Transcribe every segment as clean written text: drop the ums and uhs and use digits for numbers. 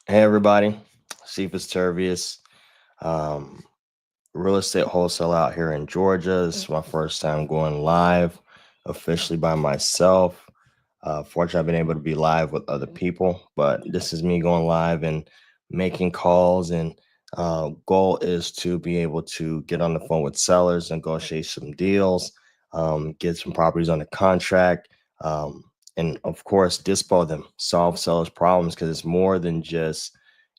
Hey everybody, Cephas Tervius, um, real estate wholesale out here in Georgia. This is my first time going live officially by myself. Fortunately, I've been able to be live with other people, but this is me going live and making calls. And goal is to be able to get on the phone with sellers, negotiate some deals, get some properties under contract, um, and of course, dispo them, solve sellers' problems because it's more than just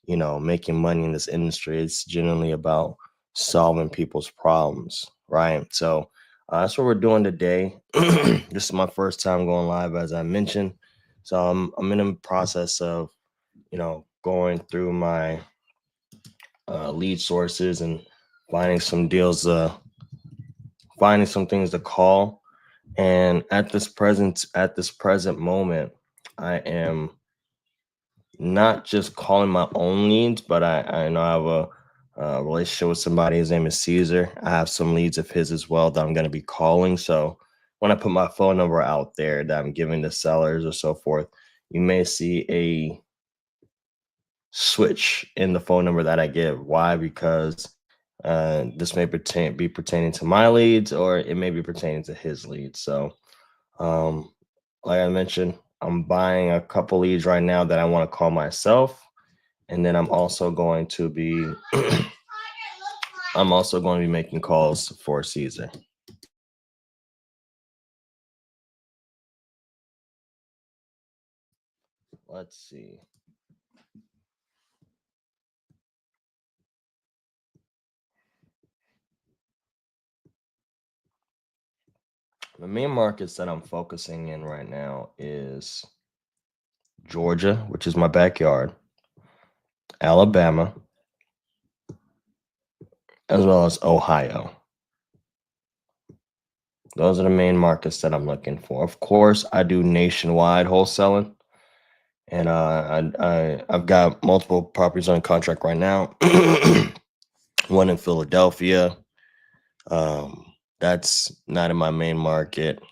making money in this industry. It's generally about solving people's problems, right? So that's what we're doing today. This is my first time going live, as I mentioned. So I'm in the process of going through my lead sources and finding some deals, finding some things to call. And at this present moment, I am not just calling my own leads, but I know I have a relationship with somebody. His name is Caesar. I have some leads of his as well that I'm going to be calling. So when I put my phone number out there that I'm giving to sellers or so forth, you may see a switch in the phone number that I give. Why? Because this may be pertaining to my leads, or it may be pertaining to his leads. So um, like I mentioned, I'm buying a couple leads right now that I want to call myself, and then I'm also going to be making calls for Caesar. Let's see. The main markets that I'm focusing in right now is Georgia, which is my backyard, Alabama, as well as Ohio. Those are the main markets that I'm looking for. Of course, I do nationwide wholesaling, and I've got multiple properties on contract right now. One in Philadelphia. That's not in my main market.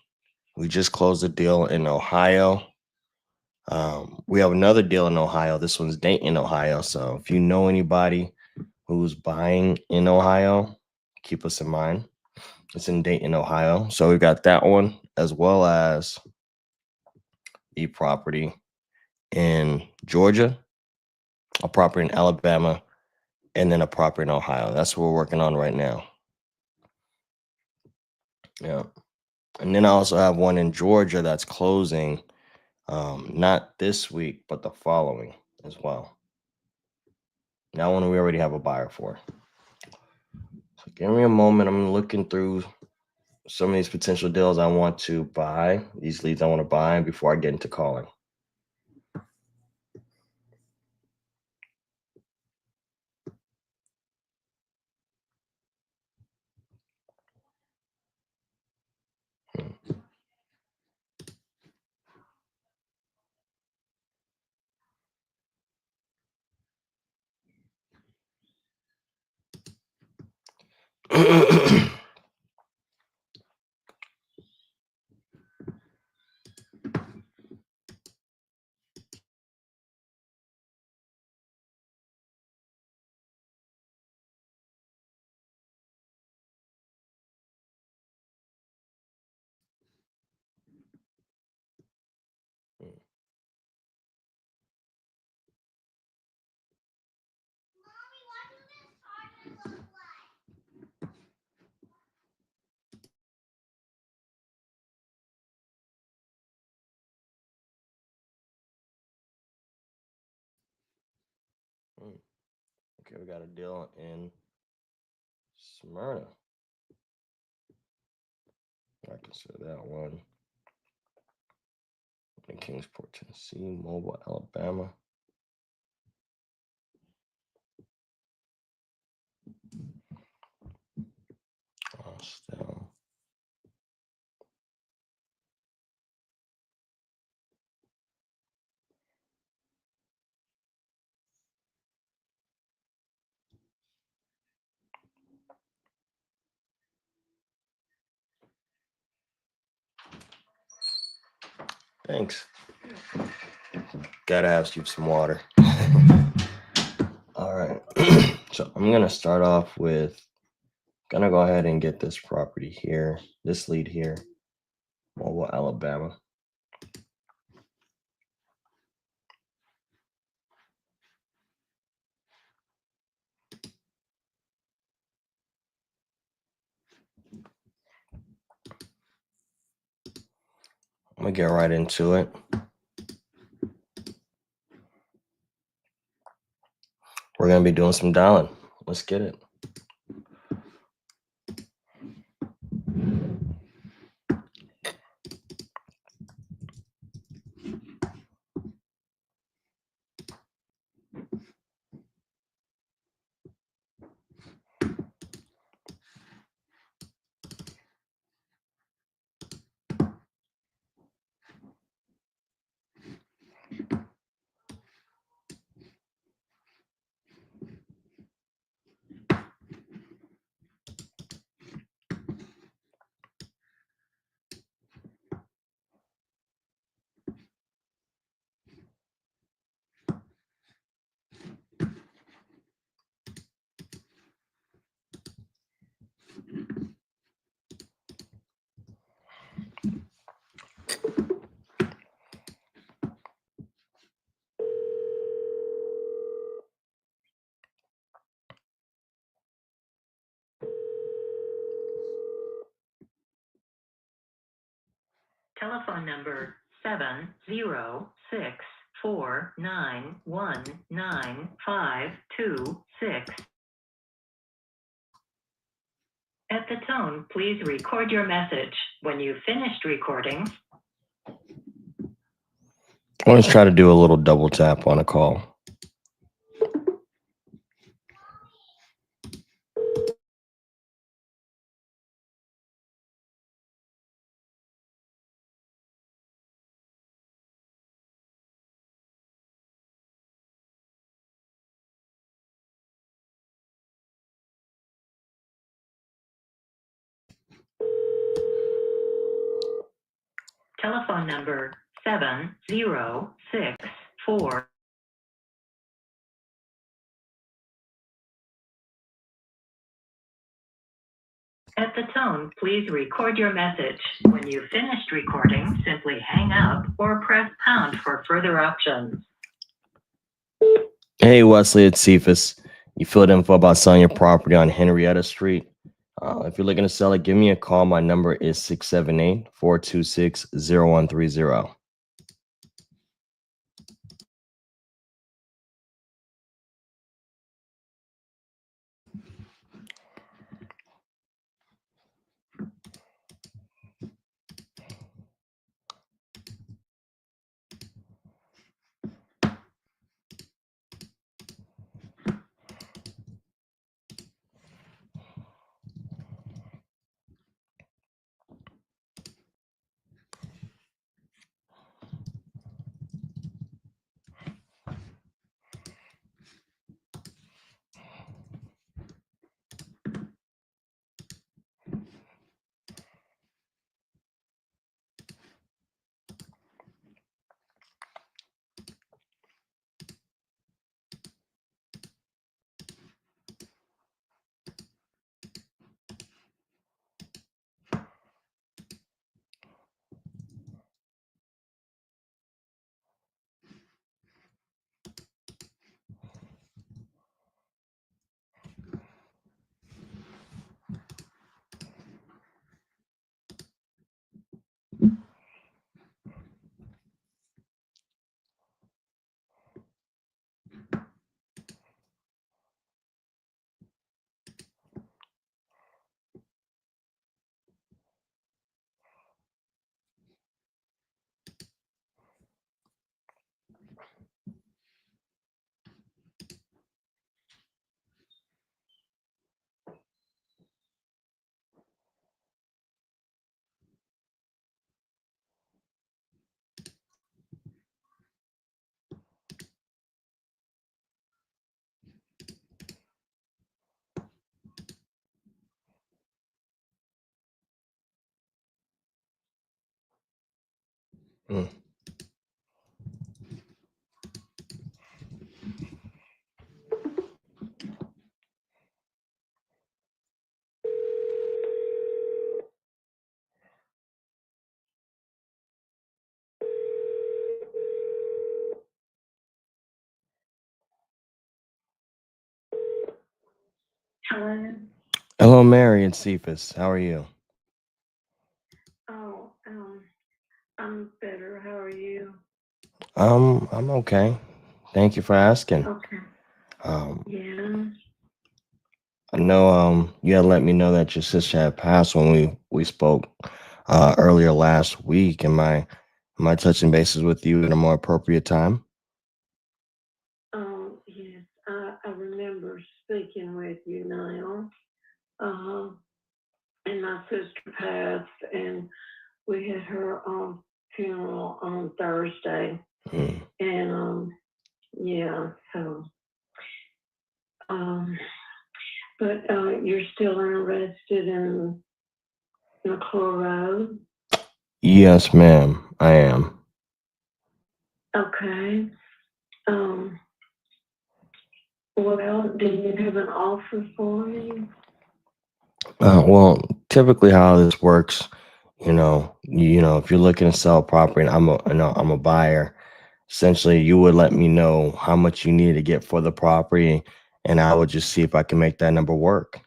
We just closed a deal in Ohio. We have another deal in Ohio. This one's Dayton, Ohio. So if you know anybody who's buying in Ohio, keep us in mind. It's in Dayton, Ohio. So we've got that one as well as the property in Georgia, a property in Alabama, and then a property in Ohio. That's what we're working on right now. Yeah. And then I also have one in Georgia that's closing, not this week, but the following as well. That one we already have a buyer for. So give me a moment. I'm looking through some of these potential deals I want to buy, these leads I want to buy before I get into calling. Okay, we got a deal in Smyrna. I consider that one. In Kingsport, Tennessee, Mobile, Alabama. Still. Thanks. Gotta have you some water. So I'm gonna start off with gonna go ahead and get this property here, this lead here, Mobile, Alabama. I'm gonna get right into it. We're gonna be doing some dialing. Let's get it. Telephone number 70649195526. At the tone, please record your message. When you've finished recording, Always try to do a little double tap on a call. telephone number 7064. At the tone, please record your message. When you've finished recording, simply hang up or press pound for further options. Hey Wesley, it's Cephas. You filled info about selling your property on Henrietta Street. If you're looking to sell it, give me a call. My number is 678-426-0130. Mm. Hello. Hello, Mary and Cephas. How are you? Oh, I'm better. How are you? I'm okay. Thank you for asking. Okay. Um, Yeah. I know you had let me know that your sister had passed when we spoke earlier last week. Am I touching bases with you at a more appropriate time? Yes. I remember speaking with you now. Uh, and my sister passed, and we had her funeral on Thursday. Mm. And yeah. So um, but you're still interested in McClure Road? Yes, ma'am. I am. Okay. Um, well, do you have an offer for me? Well, typically how this works, if you're looking to sell property, and I'm a buyer. Essentially, you would let me know how much you need to get for the property, and I would just see if I can make that number work.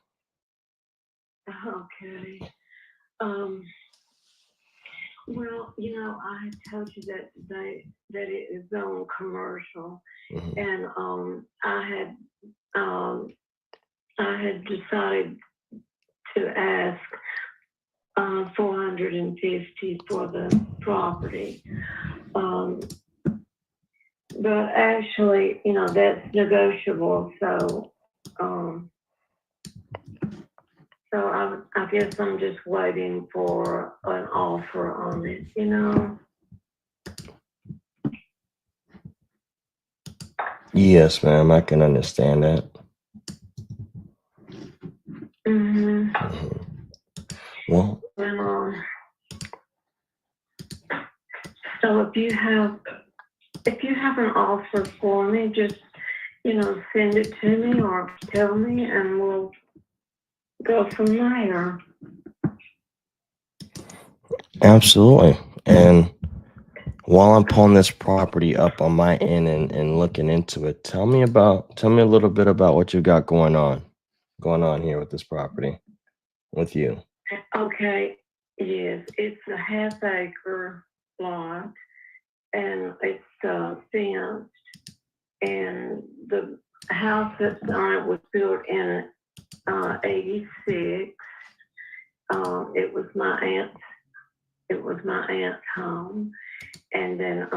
Okay. Um, well, I had told you that it is on commercial, Hmm. and um, I had decided to ask 450 for the property. Um, but actually, that's negotiable. Um, so I guess I'm just waiting for an offer on it. Yes, ma'am. I can understand that. Hmm. Hmm. Well, And so if you have an offer for me, just send it to me or tell me, and we'll go from there. absolutely. And while I'm pulling this property up on my end and looking into it, tell me a little bit about what you got going on here with this property with you. Okay. Yes, it's a half-acre lot, and it's fenced, and the house that's on it was built in '86. It was my aunt's. It was my aunt's home, and then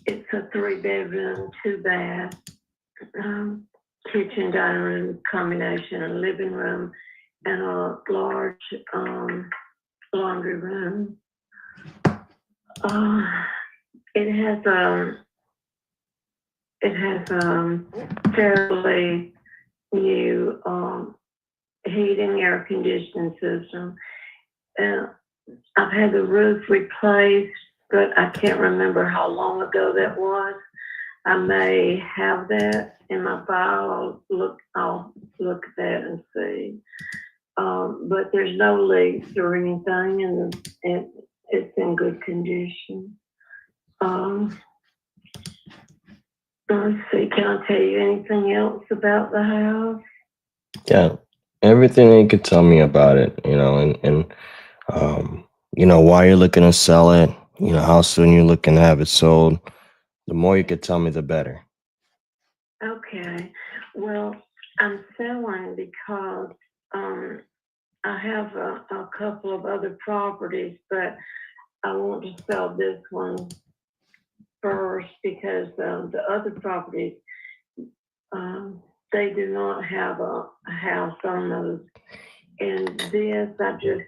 it's a 3-bedroom, 2-bath, um, kitchen, dining room combination, a living room, and a large laundry room. Uh, it has fairly new heating, air conditioning system. Uh, I've had the roof replaced, but I can't remember how long ago that was. I may have that in my file. I'll look at that and see. But there's no leaks or anything, and it's in good condition. Um, let's see. Can I tell you anything else about the house? Yeah, everything that you could tell me about it, and um, why you're looking to sell it, how soon you're looking to have it sold. The more you could tell me, the better. Okay. Well, I'm selling because um, I have a couple of other properties, but I want to sell this one first because the other properties, um, they do not have a house on those. And this, I just,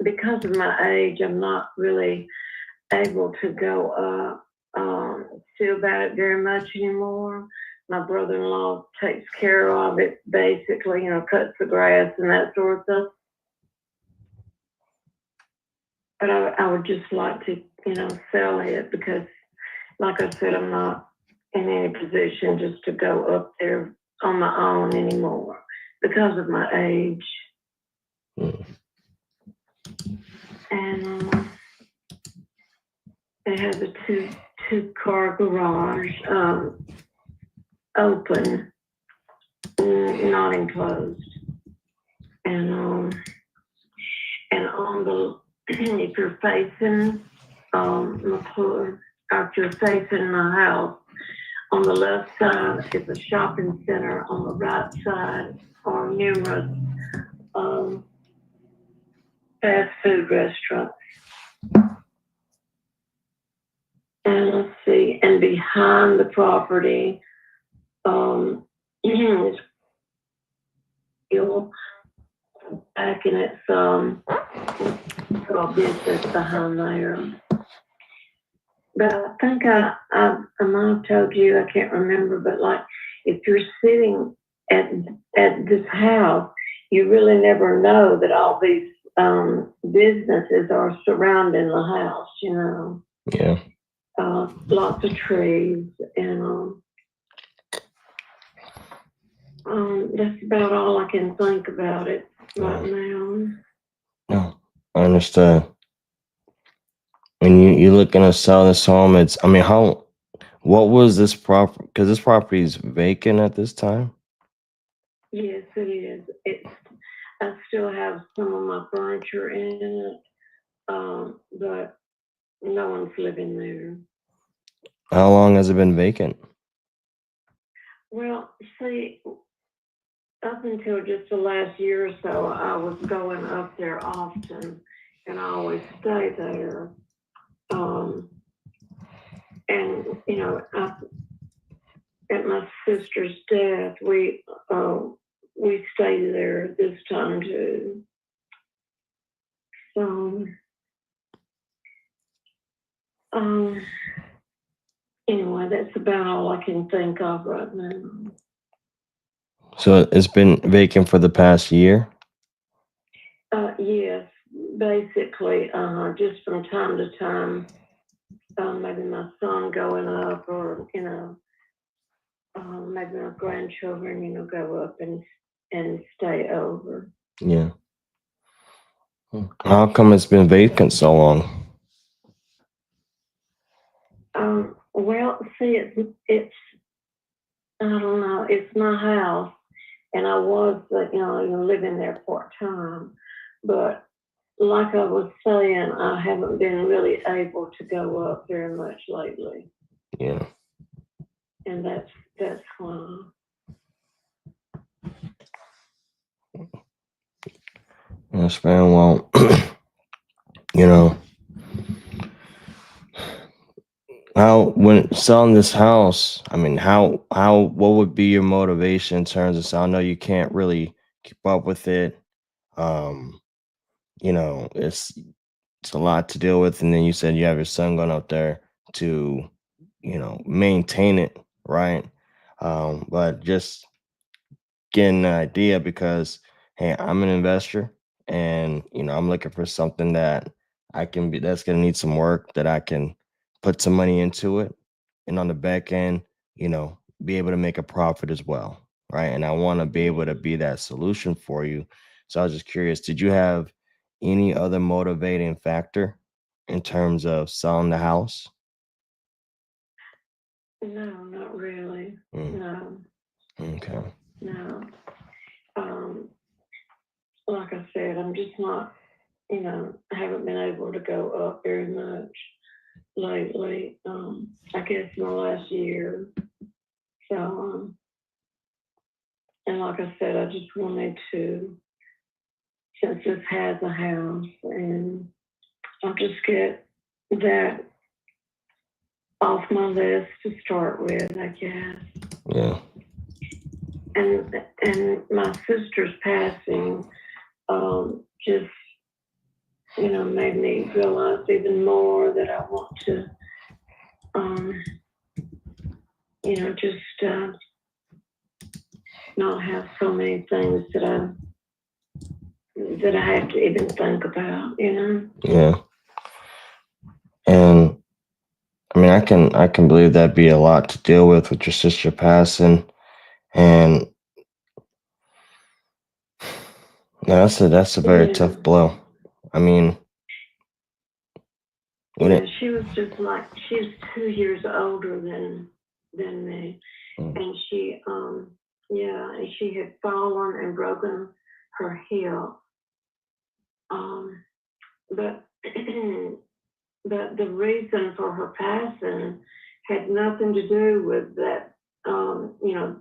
because of my age, I'm not really able to go see about it very much anymore. My brother-in-law takes care of it, basically, cuts the grass and that sort of stuff. But I would just like to, sell it because, like I said, I'm not in any position just to go up there on my own anymore because of my age. Mm. And it has a two car garage, open. not enclosed. And on the, if you're facing, if you're facing the house, on the left side is a shopping center. On the right side are numerous fast food restaurants. And let's see, and behind the property, is still back in its little business behind there. But I think I might have told you, I can't remember, but like if you're sitting at this house, you really never know that all these businesses are surrounding the house, you know. Yeah. Lots of trees, and that's about all I can think about it right now. No, I understand. And you're looking to sell this home. What was this property? Because this property is vacant at this time. Yes, it is. I still have some of my furniture in it, but no one's living there. How long has it been vacant? Well, see, up until just the last year or so, I was going up there often, and I always stay there. And you know, at my sister's death, we stayed there this time too. So, anyway, that's about all I can think of right now. So it's been vacant for the past year? Yes, basically, just from time to time, maybe my son going up, or you know, maybe my grandchildren, you know, go up and stay over. Yeah. How come it's been vacant so long? Well, see, it's I don't know. It's my house, and I was, you know, living there part time, but like I was saying, I haven't been really able to go up very much lately, Yeah. and that's why. Yes, man. Well, you know, when selling this house, what would be your motivation in terms of, so I know you can't really keep up with it. Um, you know, it's a lot to deal with, and then you said you have your son going out there to, maintain it, right? But just getting an idea, because hey, I'm an investor, and I'm looking for something that that's going to need some work, that I can put some money into it, and on the back end, be able to make a profit as well, right? And I want to be able to be that solution for you. So I was just curious, did you have any other motivating factor in terms of selling the house? No, not really. No, Okay. no. Like I said, I'm just not, you know, I haven't been able to go up very much lately. I guess in the last year. So, and like I said, I just wanted to, since this has a house, and I'll just get that off my list to start with, I guess. Yeah. And my sister's passing just, you know, made me realize even more that I want to, you know, just not have so many things that I have to even think about, you know. Yeah. And I can believe that'd be a lot to deal with your sister passing, and yeah, that's a very Yeah. tough blow. I mean, when Yeah, it, she was 2 years older than me, and she Yeah, and she had fallen and broken her hip. Um, but but the reason for her passing had nothing to do with that, you know,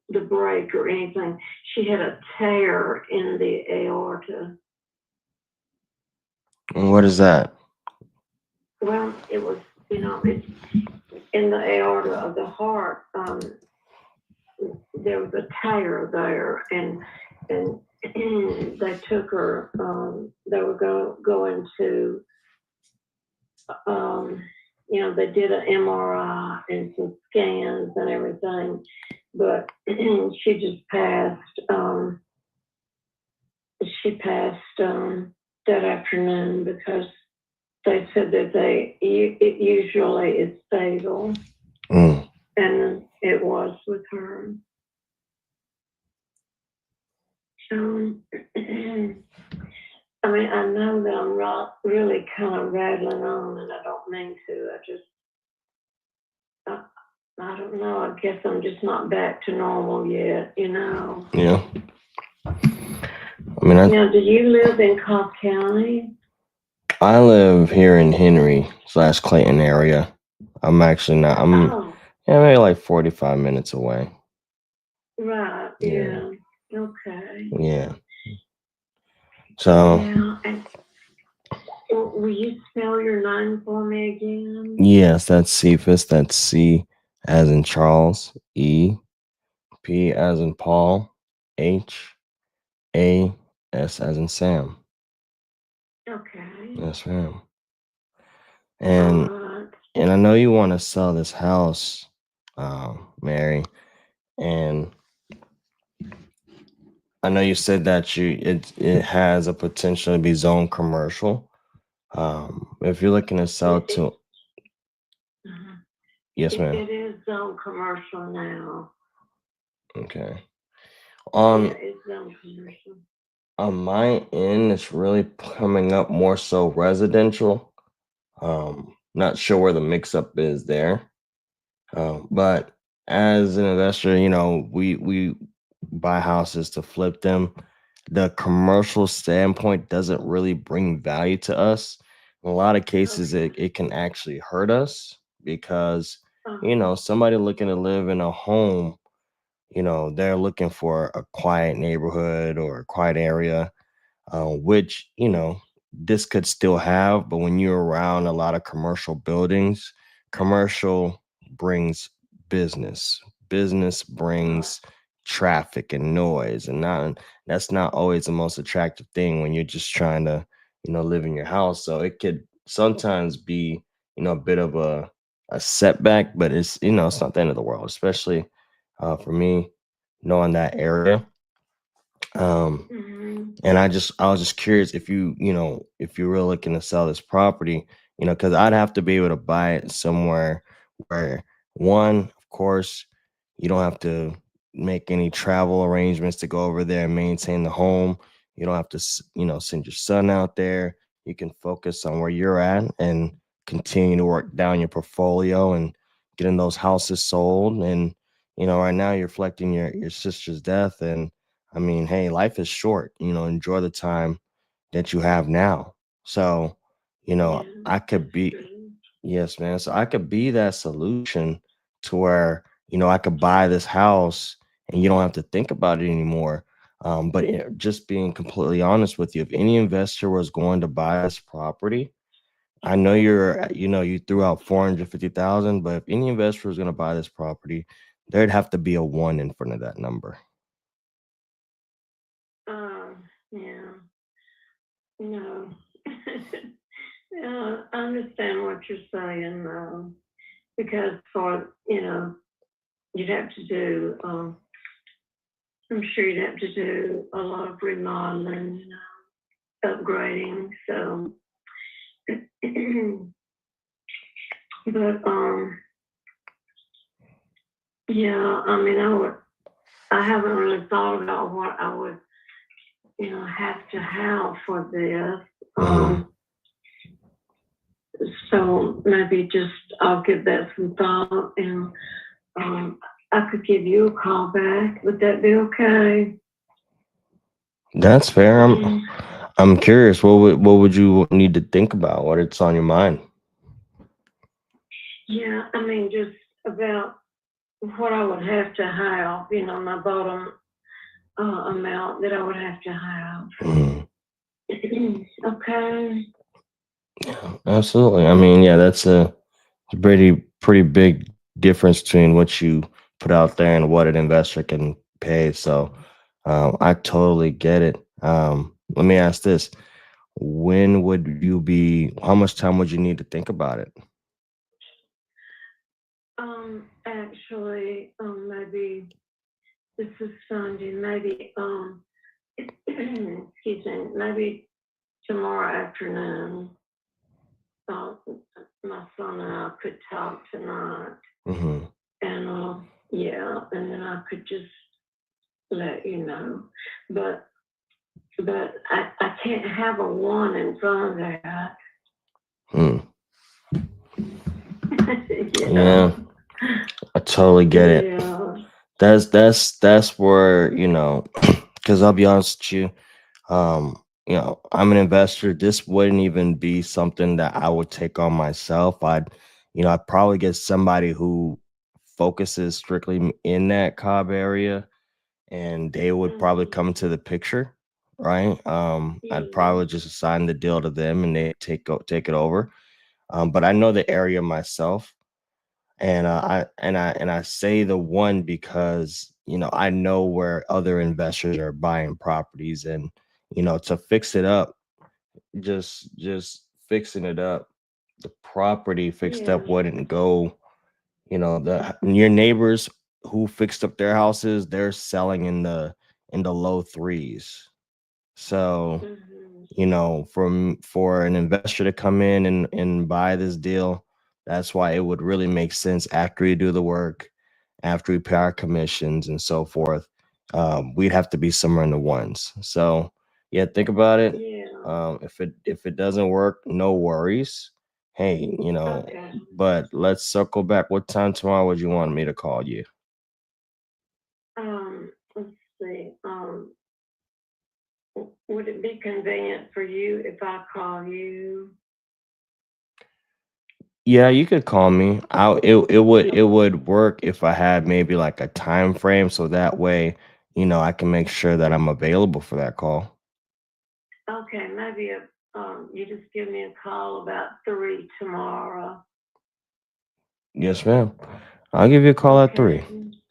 the break or anything. She had a tear in the aorta. And what is that? Well, it was, it's in the aorta of the heart. There was a tear there, and they took her. They were going to, they did an MRI and some scans and everything, but she just passed. She passed that afternoon because they said that it usually is fatal, Mm. and it was with her. So, I mean, I know that I'm not really kind of rattling on, and I don't mean to. I, I don't know. I guess I'm just not back to normal yet, Yeah. I mean, Now, do you live in Cobb County? I live here in Henry / Clayton area. I'm actually not. Oh, Maybe like 45 minutes away. right. Yeah. Yeah. Okay. Yeah. So Yeah. And will you spell your name for me again? yes, that's Cephas. That's C as in Charles, E, P as in Paul, H, A, S as in Sam. Okay. Yes, ma'am. All And right. I know you want to sell this house, Mary, and I know you said that it has a potential to be zone commercial. If you're looking to sell It, to, uh, yes, ma'am. it is zone commercial now. Okay. Yeah, On it's zone commercial. my end, it's really coming up more so residential. Not sure where the mix up is there. But as an investor, we buy houses to flip them. The commercial standpoint doesn't really bring value to us. In a lot of cases, Okay. it can actually hurt us because, Uh-huh. somebody looking to live in a home, they're looking for a quiet neighborhood or a quiet area, which this could still have, but when you're around a lot of commercial buildings, commercial brings business, business Right. brings traffic and noise, and that's not always the most attractive thing when you're just trying to live in your house. So it could sometimes be a bit of a setback, but it's not the end of the world, especially for me knowing that area. um Mm-hmm. and I was just curious if if you were looking to sell this property, because I'd have to be able to buy it somewhere where, one, of course, you don't have to make any travel arrangements to go over there and maintain the home. You don't have to, send your son out there. You can focus on where you're at and continue to work down your portfolio and getting those houses sold. And, right now you're reflecting your sister's death. And I mean, hey, life is short. Enjoy the time that you have now. So, Yeah, I could that's be, true. yes, man. So I could be that solution to where, I could buy this house and you don't have to think about it anymore. But just being completely honest with you, if any investor was going to buy this property, I know you threw out 450,000, but if any investor was going to buy this property, there'd have to be a one in front of that number. Yeah. No. Yeah, I understand what you're saying, because you'd have to do, I'm sure you'd have to do a lot of remodeling, upgrading. So, but yeah, I mean, I haven't really thought about what I would, have to have for this. Mhm. So maybe just I'll give that some thought, and um, I could give you a call back. Would that be okay? That's fair. I'm curious. What would you need to think about? What it's on your mind? Yeah, I mean, just about what I would have to have, my bottom amount that I would have to have. Mhm. Okay. Absolutely. I mean, yeah, that's a pretty big difference between what you put out there and what an investor can pay. So I totally get it. Let me ask this: when would you be? How much time would you need to think about it? Actually, maybe this is Sunday. Maybe, excuse me, maybe tomorrow afternoon. Uh, my son and I could talk tonight, Hmm. and yeah, and then I could just let you know. But I can't have a one in front of that. Hmm. you Yeah, know. I totally get it. Yeah. That's where because I'll be honest with you. I'm an investor. This wouldn't even be something that I would take on myself. I'd probably get somebody who focuses strictly in that Cobb area, and they would probably Mhm. come into the picture, right? I'd Yeah. probably just assign the deal to them, and they take it over. But I know the area myself, and I say the one because I know where other investors are buying properties, and to fix it up, just fixing it up, the property fixed Yeah. up wouldn't go. The your neighbors who fixed up their houses, they're selling in the low threes. So Mhm. for an investor to come in and buy this deal, that's why it would really make sense after we do the work, after we pay our commissions and so forth. We'd have to be somewhere in the ones. So yeah, think about it. Yeah. If it doesn't work, no worries. Hey, Okay. but let's circle back. What time tomorrow would you want me to call you? Let's see. Would it be convenient for you if I call you? Yeah, you could call me. It would work if I had maybe like a time frame, so that way, I can make sure that I'm available for that call. Okay, maybe you just give me a call about 3 tomorrow. Yes, ma'am. I'll give you a call at Okay. 3.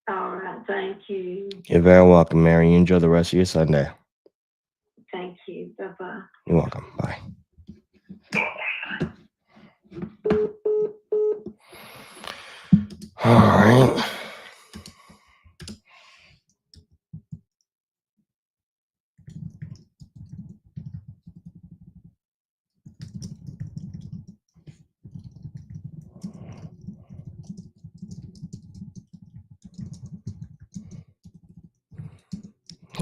All right. Thank you. You're very welcome, Mary. You enjoy the rest of your Sunday. Thank you. Bye bye. You're welcome. Bye. All right.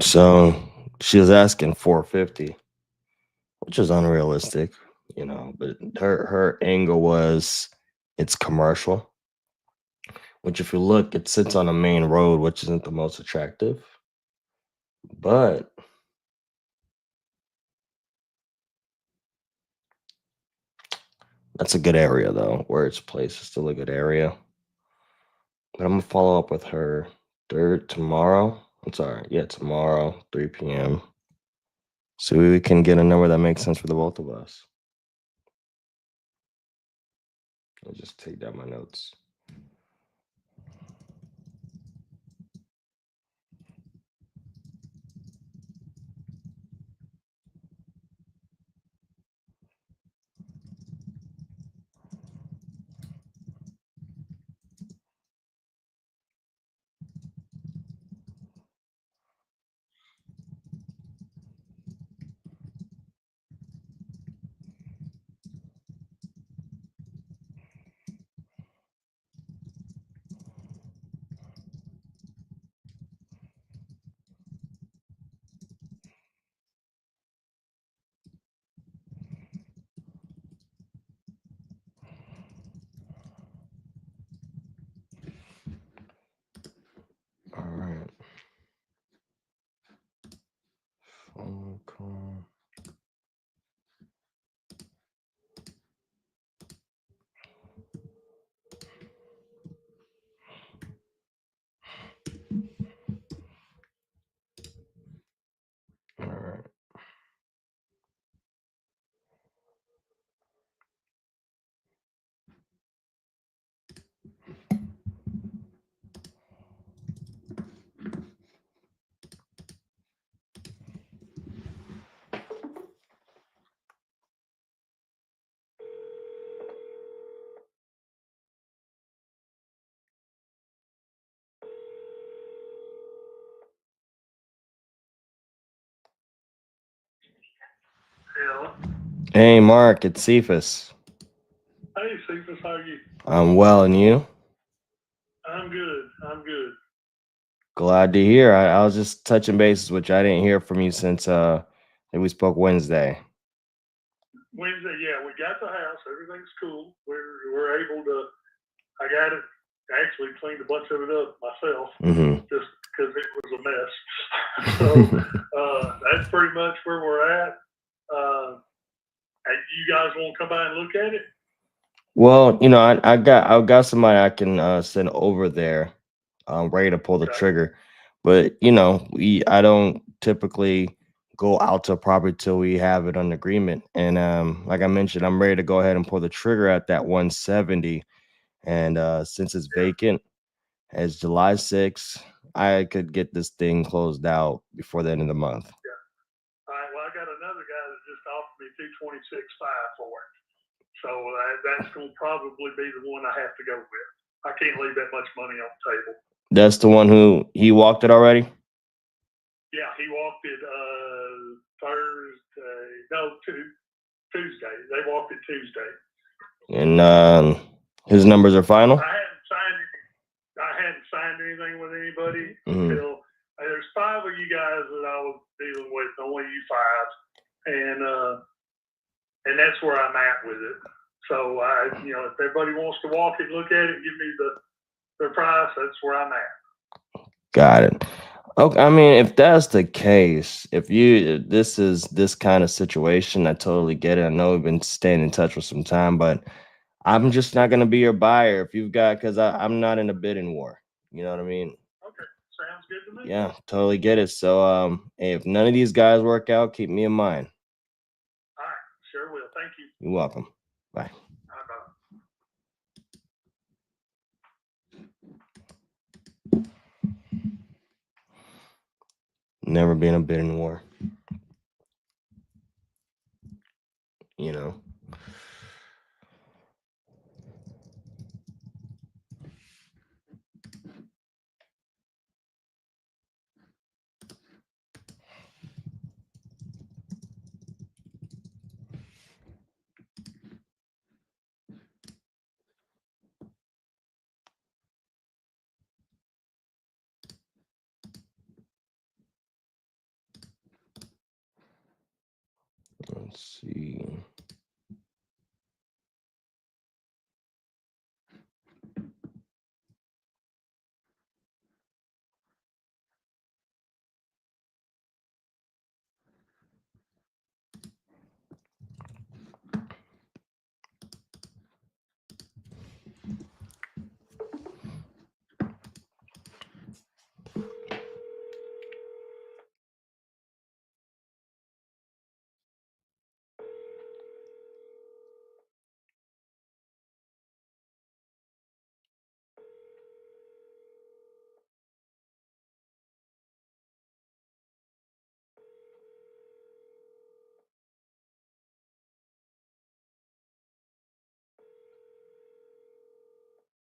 So she was asking 450, which is unrealistic, but her angle was it's commercial, which if you look, it sits on a main road, which isn't the most attractive. But that's a good area though. Where it's placed is still a good area. But I'm gonna follow up with her third tomorrow. I'm sorry, yeah, tomorrow, 3 p.m. So we can get a number that makes sense for the both of us. I'll just take down my notes. Yeah. Hey, Mark, it's Cephas. Hey, Cephas, how are you? I'm well, and you? I'm good. I'm good. Glad to hear. I was just touching bases, which I didn't hear from you since I think we spoke Wednesday. Wednesday, yeah, we got the house. Everything's cool. We're able to. I got it. Actually, cleaned a bunch of it up myself, Mm-hmm. just because it was a mess. So that's pretty much where we're at. Hey, you guys want to come by and look at it? Well, I got somebody I can send over there, ready to pull the Okay. trigger. But I don't typically go out to a property till we have it on agreement. And like I mentioned, I'm ready to go ahead and pull the trigger at that 170. And since it's Yeah. vacant, as July 6th, I could get this thing closed out before the end of the month. Yeah. All right. Well, I got another guy that just offered me 226.5 for it. So that's going to probably be the one I have to go with. I can't leave that much money on the table. That's the one who he walked it already? Yeah, he walked it Thursday. No, Tuesday. They walked it Tuesday. And his numbers are final? I hadn't signed anything with anybody Mhm. until there's 5 of you guys that I was dealing with, only you 5, and that's where I'm at with it. So if everybody wants to walk it, look at it, give me the price, that's where I'm at. Got it. Okay, I mean, if that's the case, if this is this kind of situation, I totally get it. I know we've been staying in touch for some time, but I'm just not gonna be your buyer if you've got because I'm not in a bidding war. You know what I mean? Okay, sounds good to me. Yeah, totally get it. So hey, if none of these guys work out, keep me in mind. All right, sure will. Thank you. You're welcome. Bye. Bye-bye. Never been a bidding war. You know. Let's see.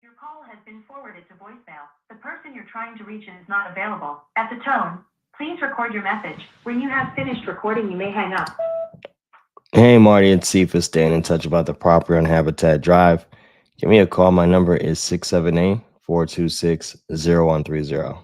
Your call has been forwarded to voicemail. The person you're trying to reach is not available. At the tone, please record your message. When you have finished recording, you may hang up. Hey, Marty, it's Cephas staying in touch about the property on Habitat Drive. Give me a call. My number is 678-426-0130.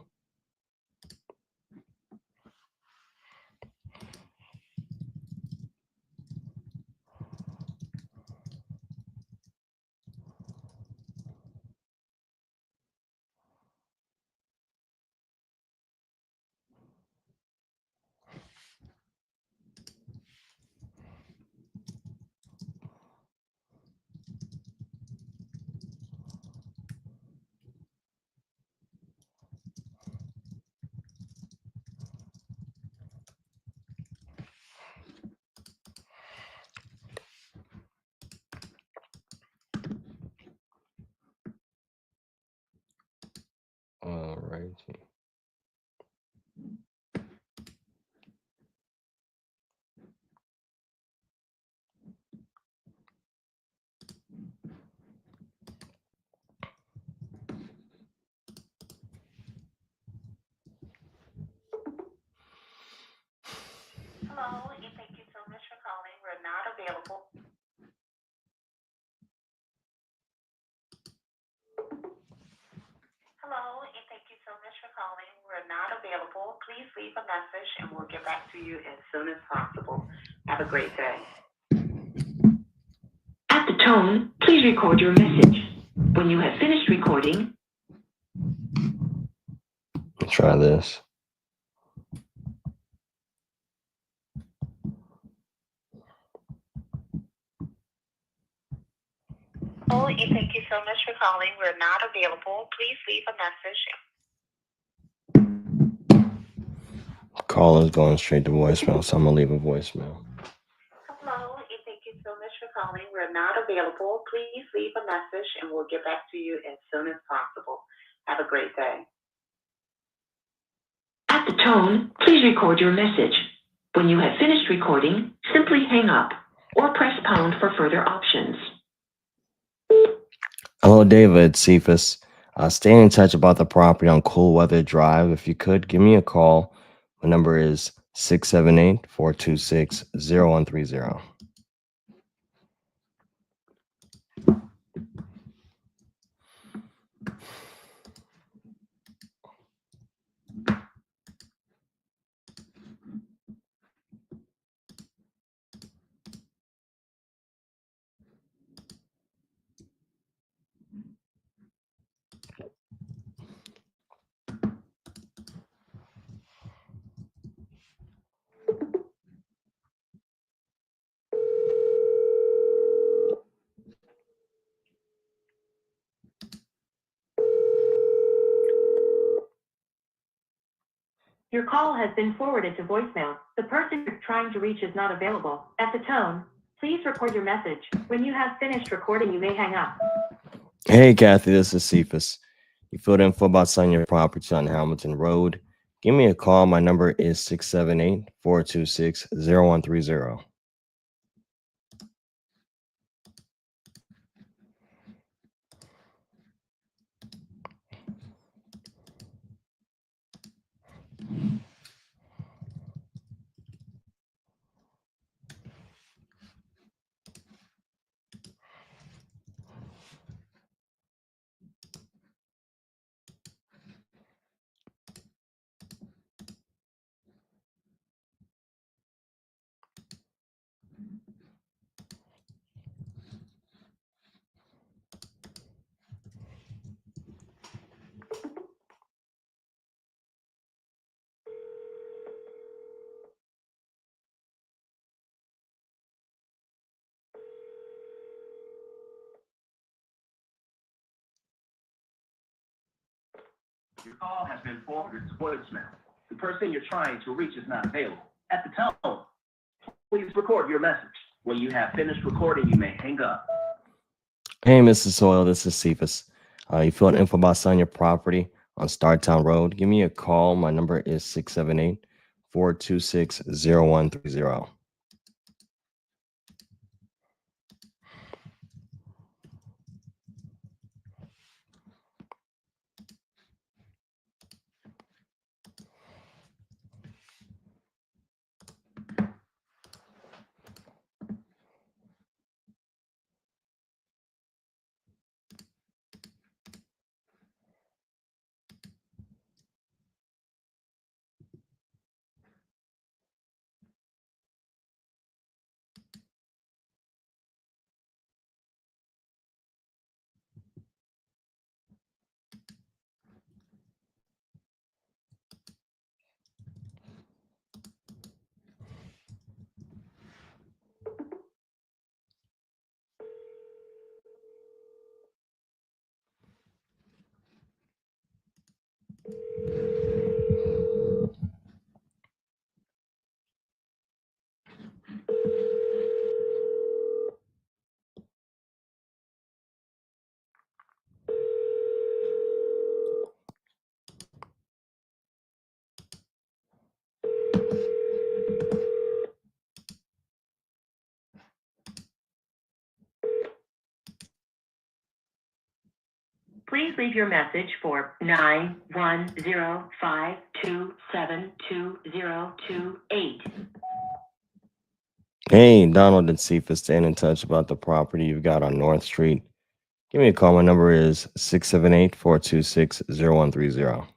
All right. Hello, and thank you so much for calling so much for calling. We're not available. Please leave a message and we'll get back to you as soon as possible. Have a great day. At the tone, please record your message. When you have finished recording, Try this. oh, thank you so much for calling. We're not available. Please leave a message. Call is going straight to voicemail, so I'm gonna leave a voicemail. Hello, thank you so much for calling. We're not available. Please leave a message and we'll get back to you as soon as possible. Have a great day. At the tone, please record your message. When you have finished recording, simply hang up or press pound for further options. Hello, David, Cephas. Stay in touch about the property on Cool Weather Drive. If you could, give me a call. My number is 678-426-0130. Your call has been forwarded to voicemail. The person you're trying to reach is not available. At the tone, please record your message. When you have finished recording, you may hang up. Hey, Kathy, this is Cephas. You filled info about selling your property on Hamilton Road. Give me a call. My number is 678-426-0130. Your call has been forwarded to voicemail. The person you're trying to reach is not available. At the tone, please record your message. When you have finished recording, you may hang up. Hey, Mrs. Soil, this is Cephas. You filled info about selling your property on Startown Road. Give me a call. My number is 678-426-0130. Please leave your message for 910-527-2028. Hey, Donald and Cephas, staying in touch about the property you've got on North Street. Give me a call. My number is 678-426-0130.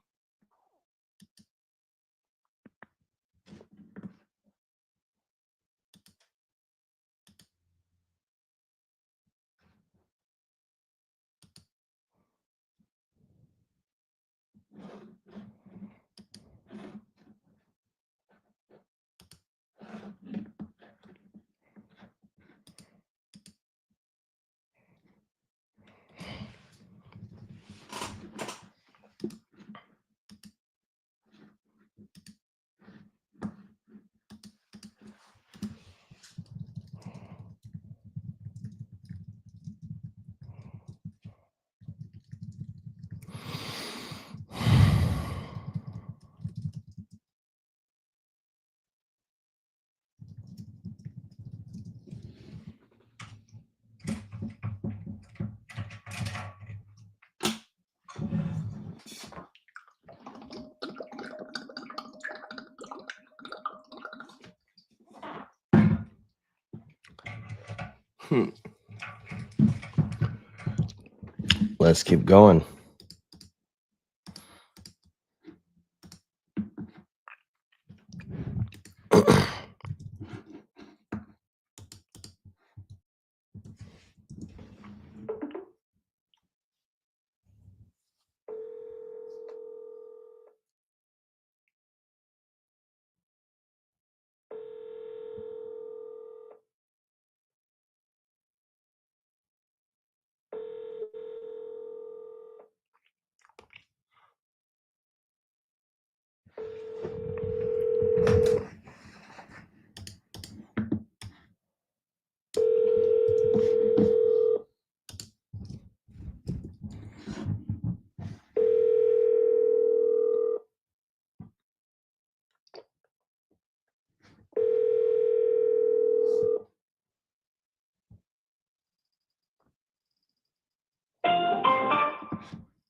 Let's keep going.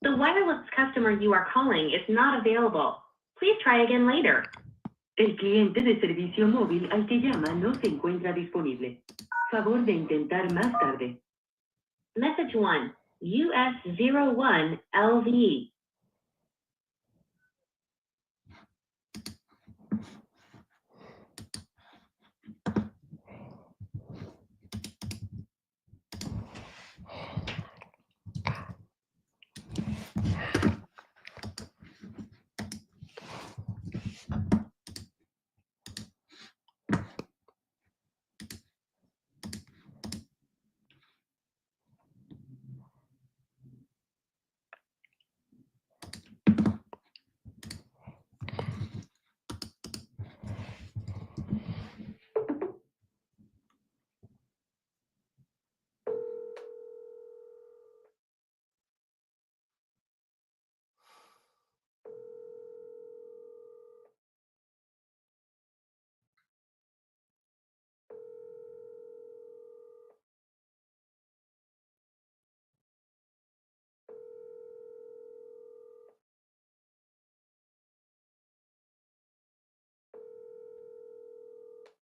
The wireless customer you are calling is not available. Please try again later. El cliente de servicio móvil al que llama no se encuentra disponible. Favor de intentar más tarde. Message 1, US01 LV.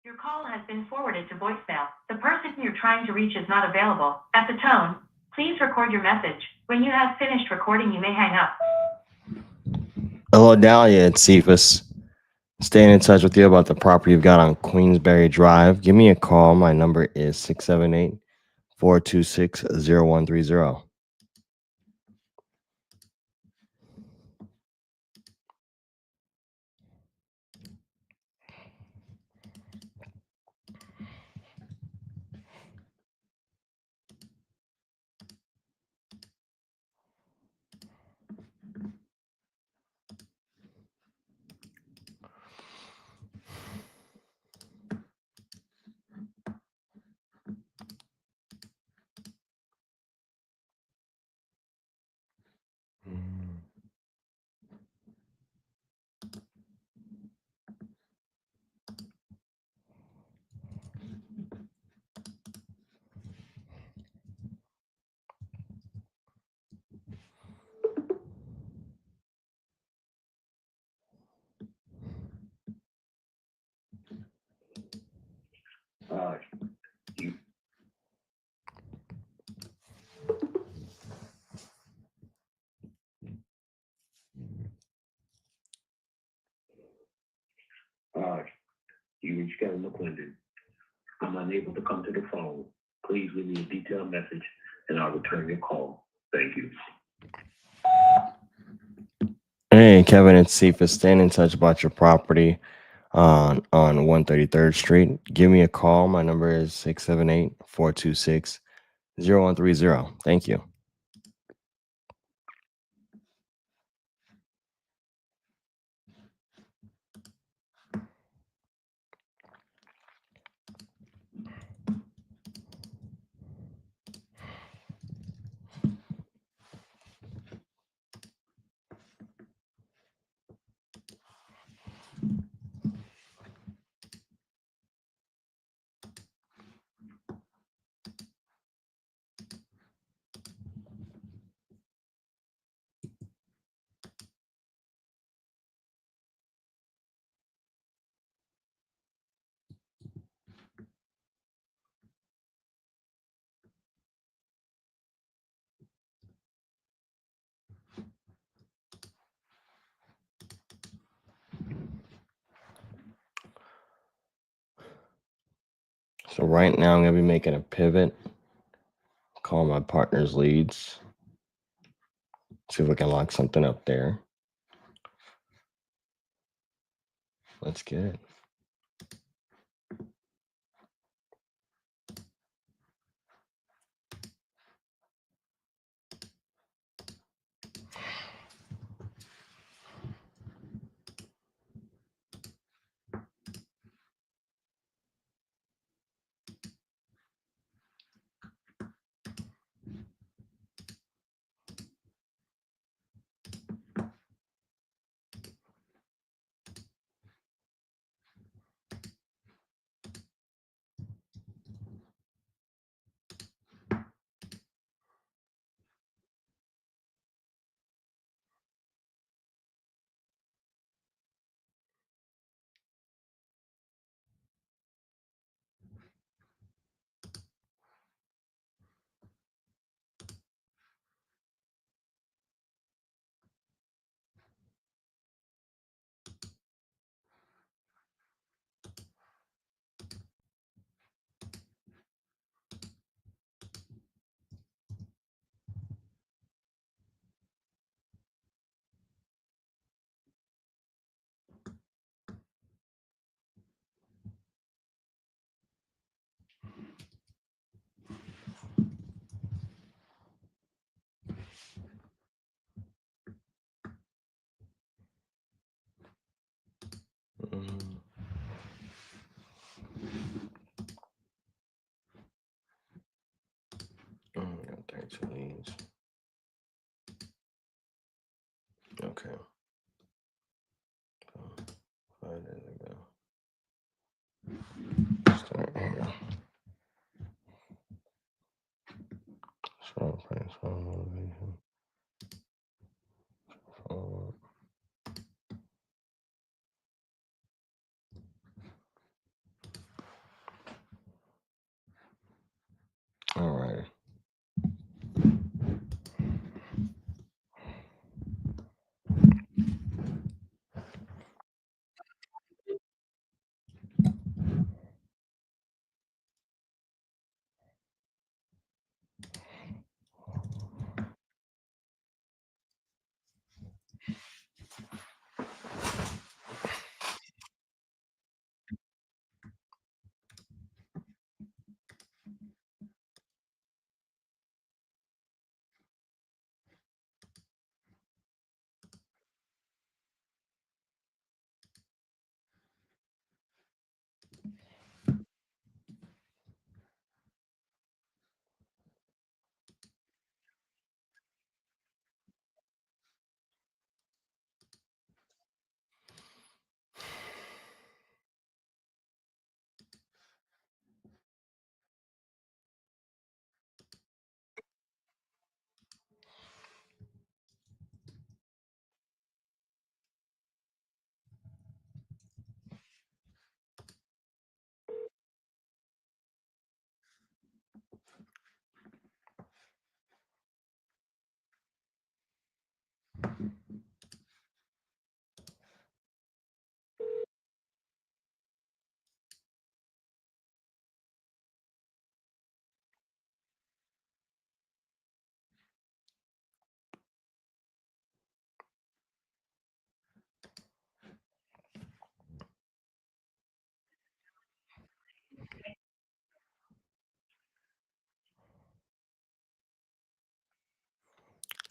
Your call has been forwarded to voicemail. The person you're trying to reach is not available. At the tone, please record your message. When you have finished recording, you may hang up. Hello, Dahlia. It's Cephas. Staying in touch with you about the property you've got on Queensberry Drive. Give me a call. My number is 678-426-0130. You reached Kevin McClendon. I'm unable to come to the phone. Please leave me a detailed message and I'll return your call. Thank you. Hey, Kevin, it's Cephas. Staying in touch about your property on 133rd Street. Give me a call. My number is 678-426-0130. Thank you. So right now I'm going to be making a pivot, call my partner's leads, see if we can lock something up there. Let's get it. Mm, 32 leads. Okay. There we go. Start here. Strong price, strong motivation. Follow up. All right.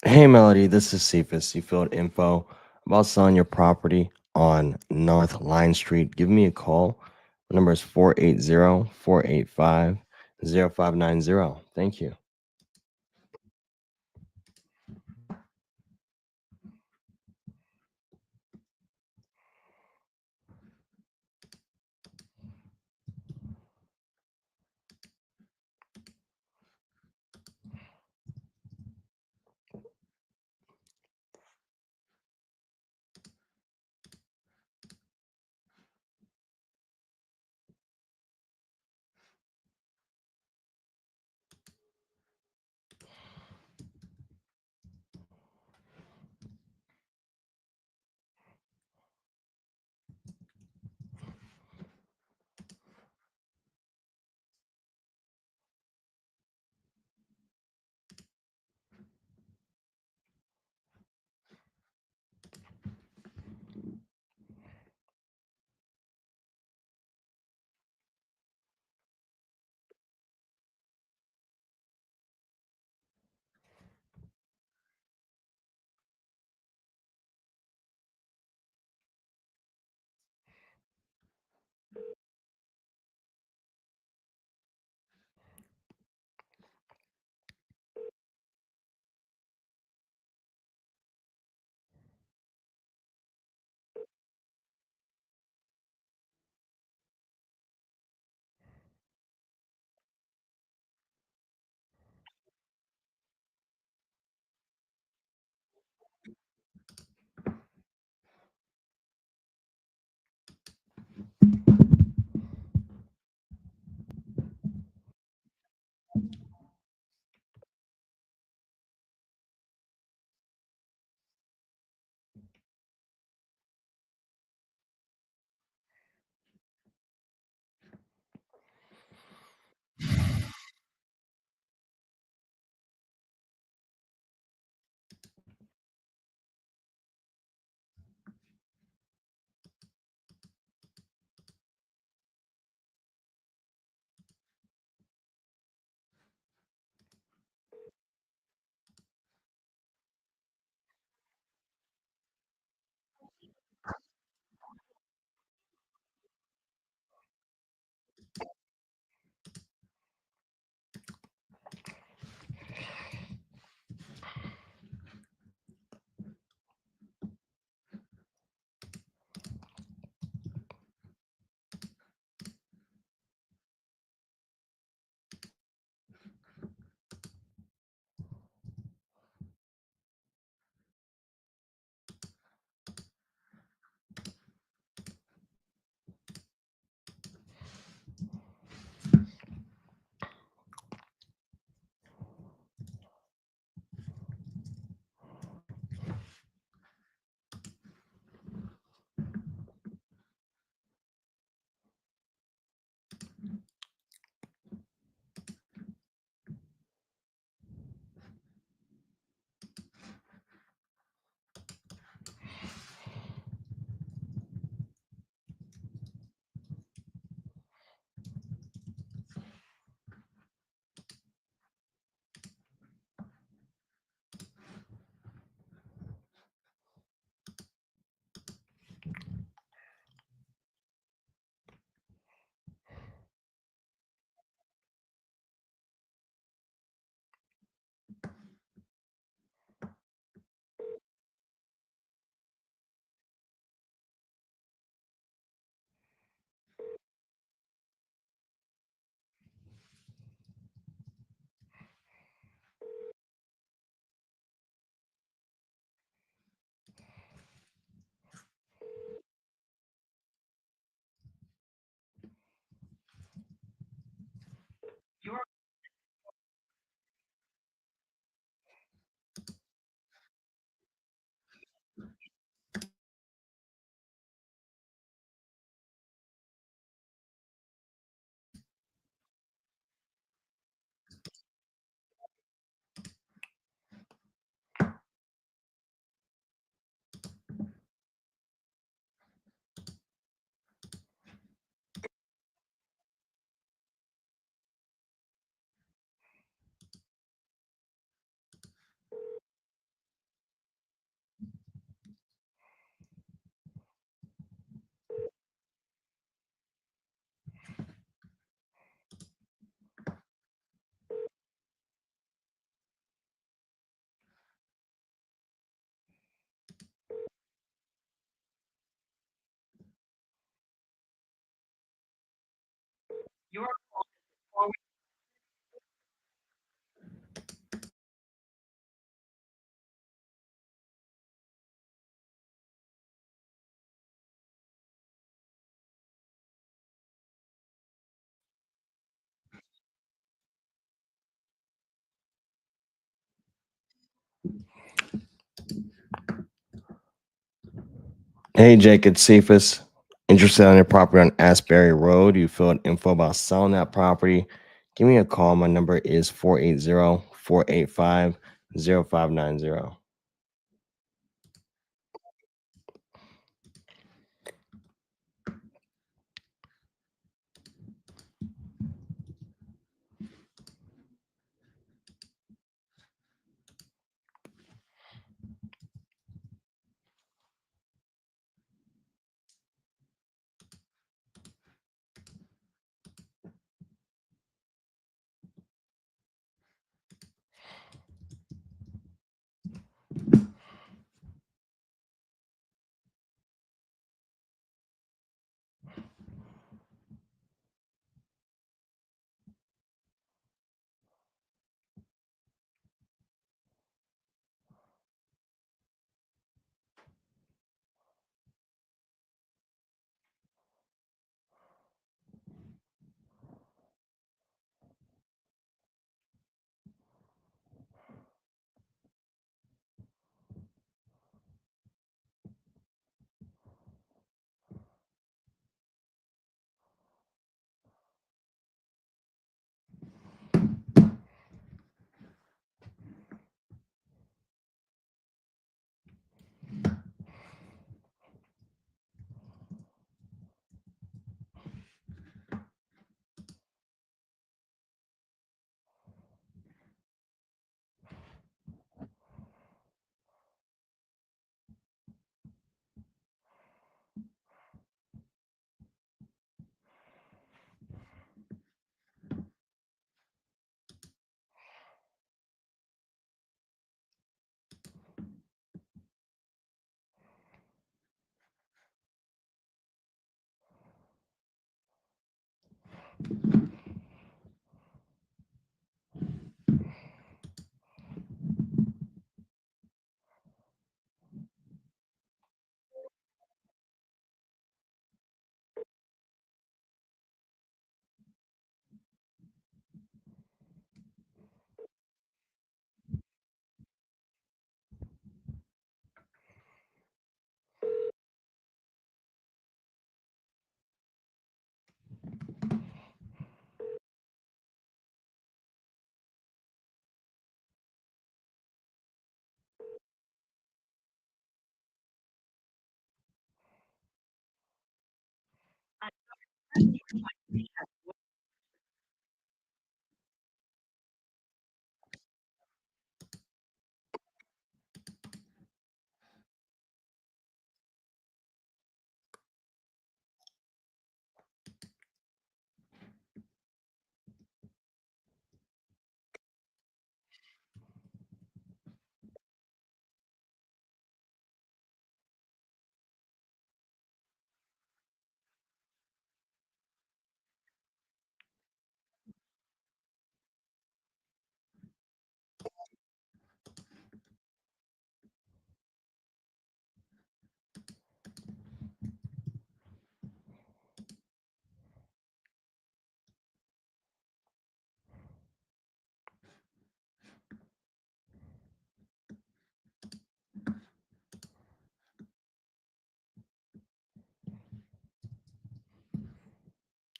Hey, Melody, this is Cephas. You filled info about selling your property on North Line Street. Give me a call. My number is 480-485-0590. Thank you. Hey, Jake, it's Cephas. Interested on your property on Asbury Road. You filled info about selling that property. Give me a call. My number is 480-485-0590.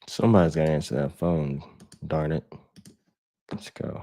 Somebody's got to answer that phone. Darn it. Let's go.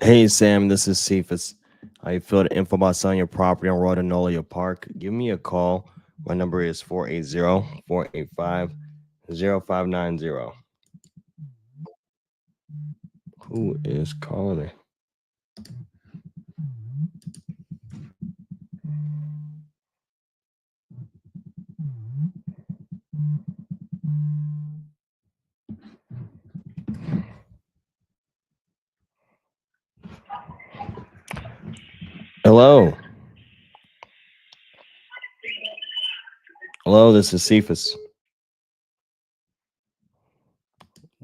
Hey, Sam, this is Cephas. You filled the info about selling your property on Rotanolia Park. Give me a call. My number is 480-485-0590. Who is calling me? Hello. Hello, this is Cephas.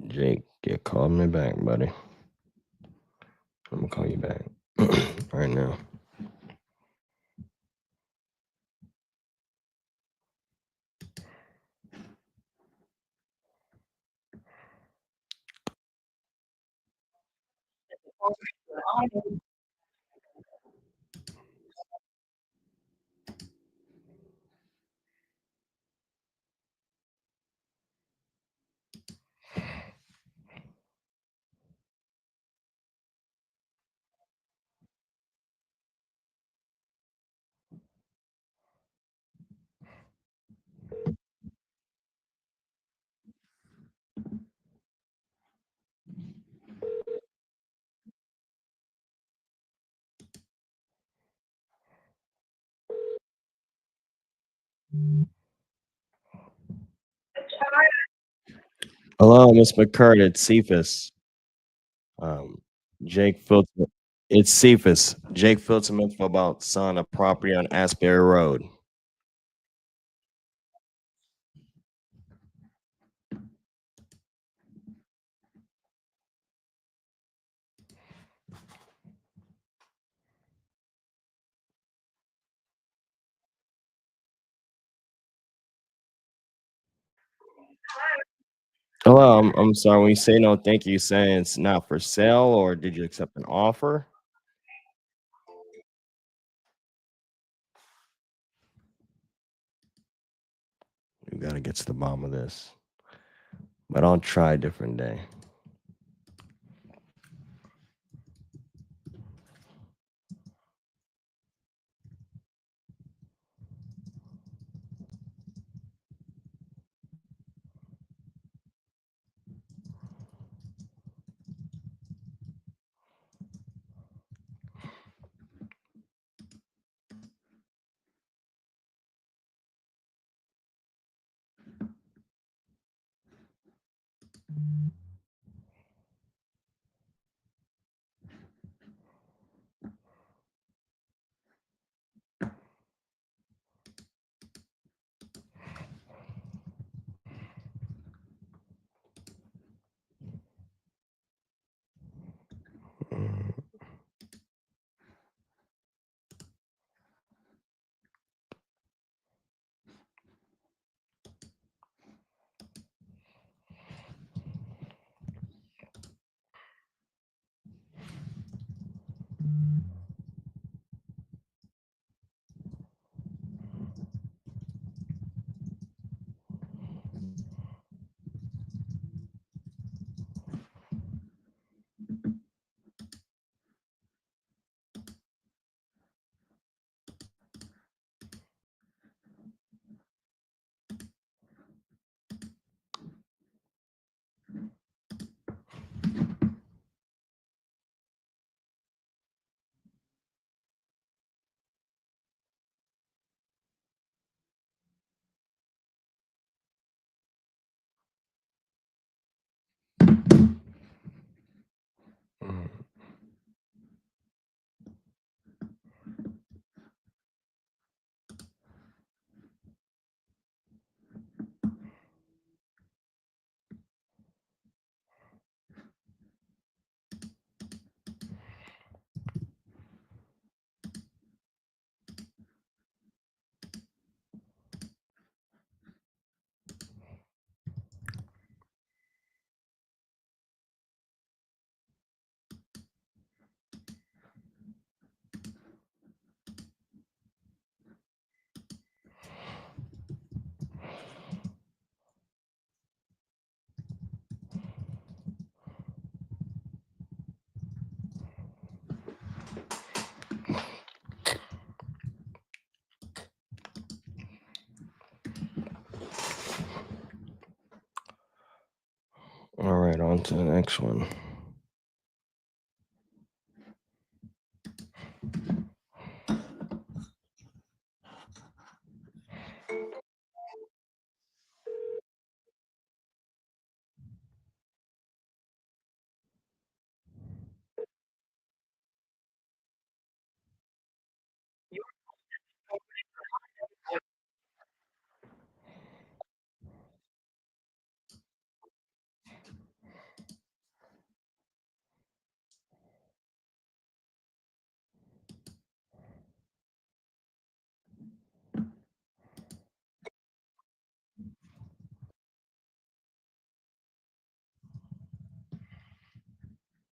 Jake, you called me back, buddy. I'm gonna call you back right now. Hello, Miss McCurt. It's Cephas. Um, Jake filled. It's Cephas. Jake filled some info about selling a property on Asbury Road. Hello, I'm sorry. When you say no, thank you, saying it's not for sale, or did you accept an offer? We gotta get to the bottom of this. But I'll try a different day. Mm. Mm. All right, on to the next one.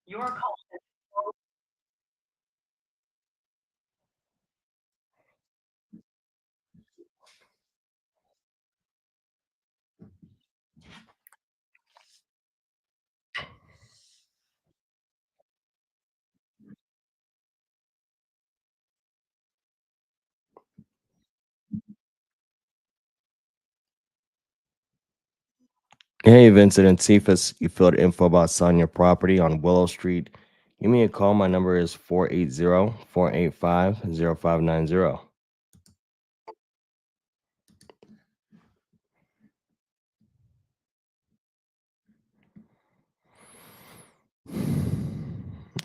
Your call. Hey, Vincent and Cephas, you filled info about selling your property on Willow Street. Give me a call. My number is 480-485-0590.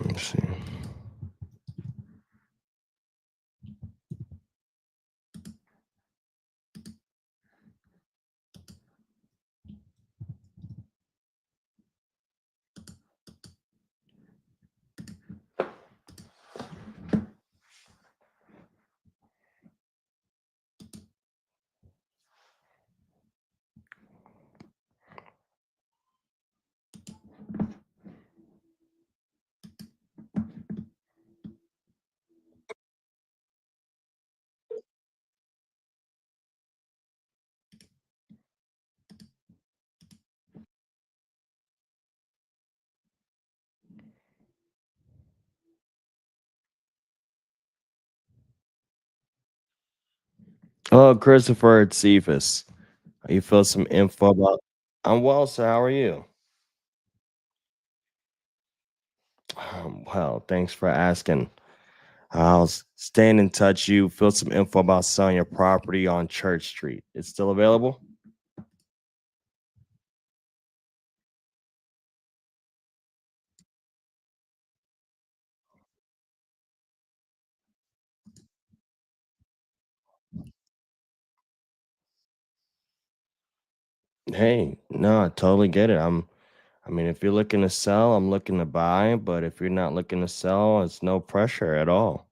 Let's see. Oh, Christopher, it's Cephas. You filled some info about. I'm well, sir. How are you? Well, thanks for asking. I was staying in touch. You filled some info about selling your property on Church Street. It's still available? Hey, no, I totally get it. I mean, if you're looking to sell, I'm looking to buy, but if you're not looking to sell, it's no pressure at all.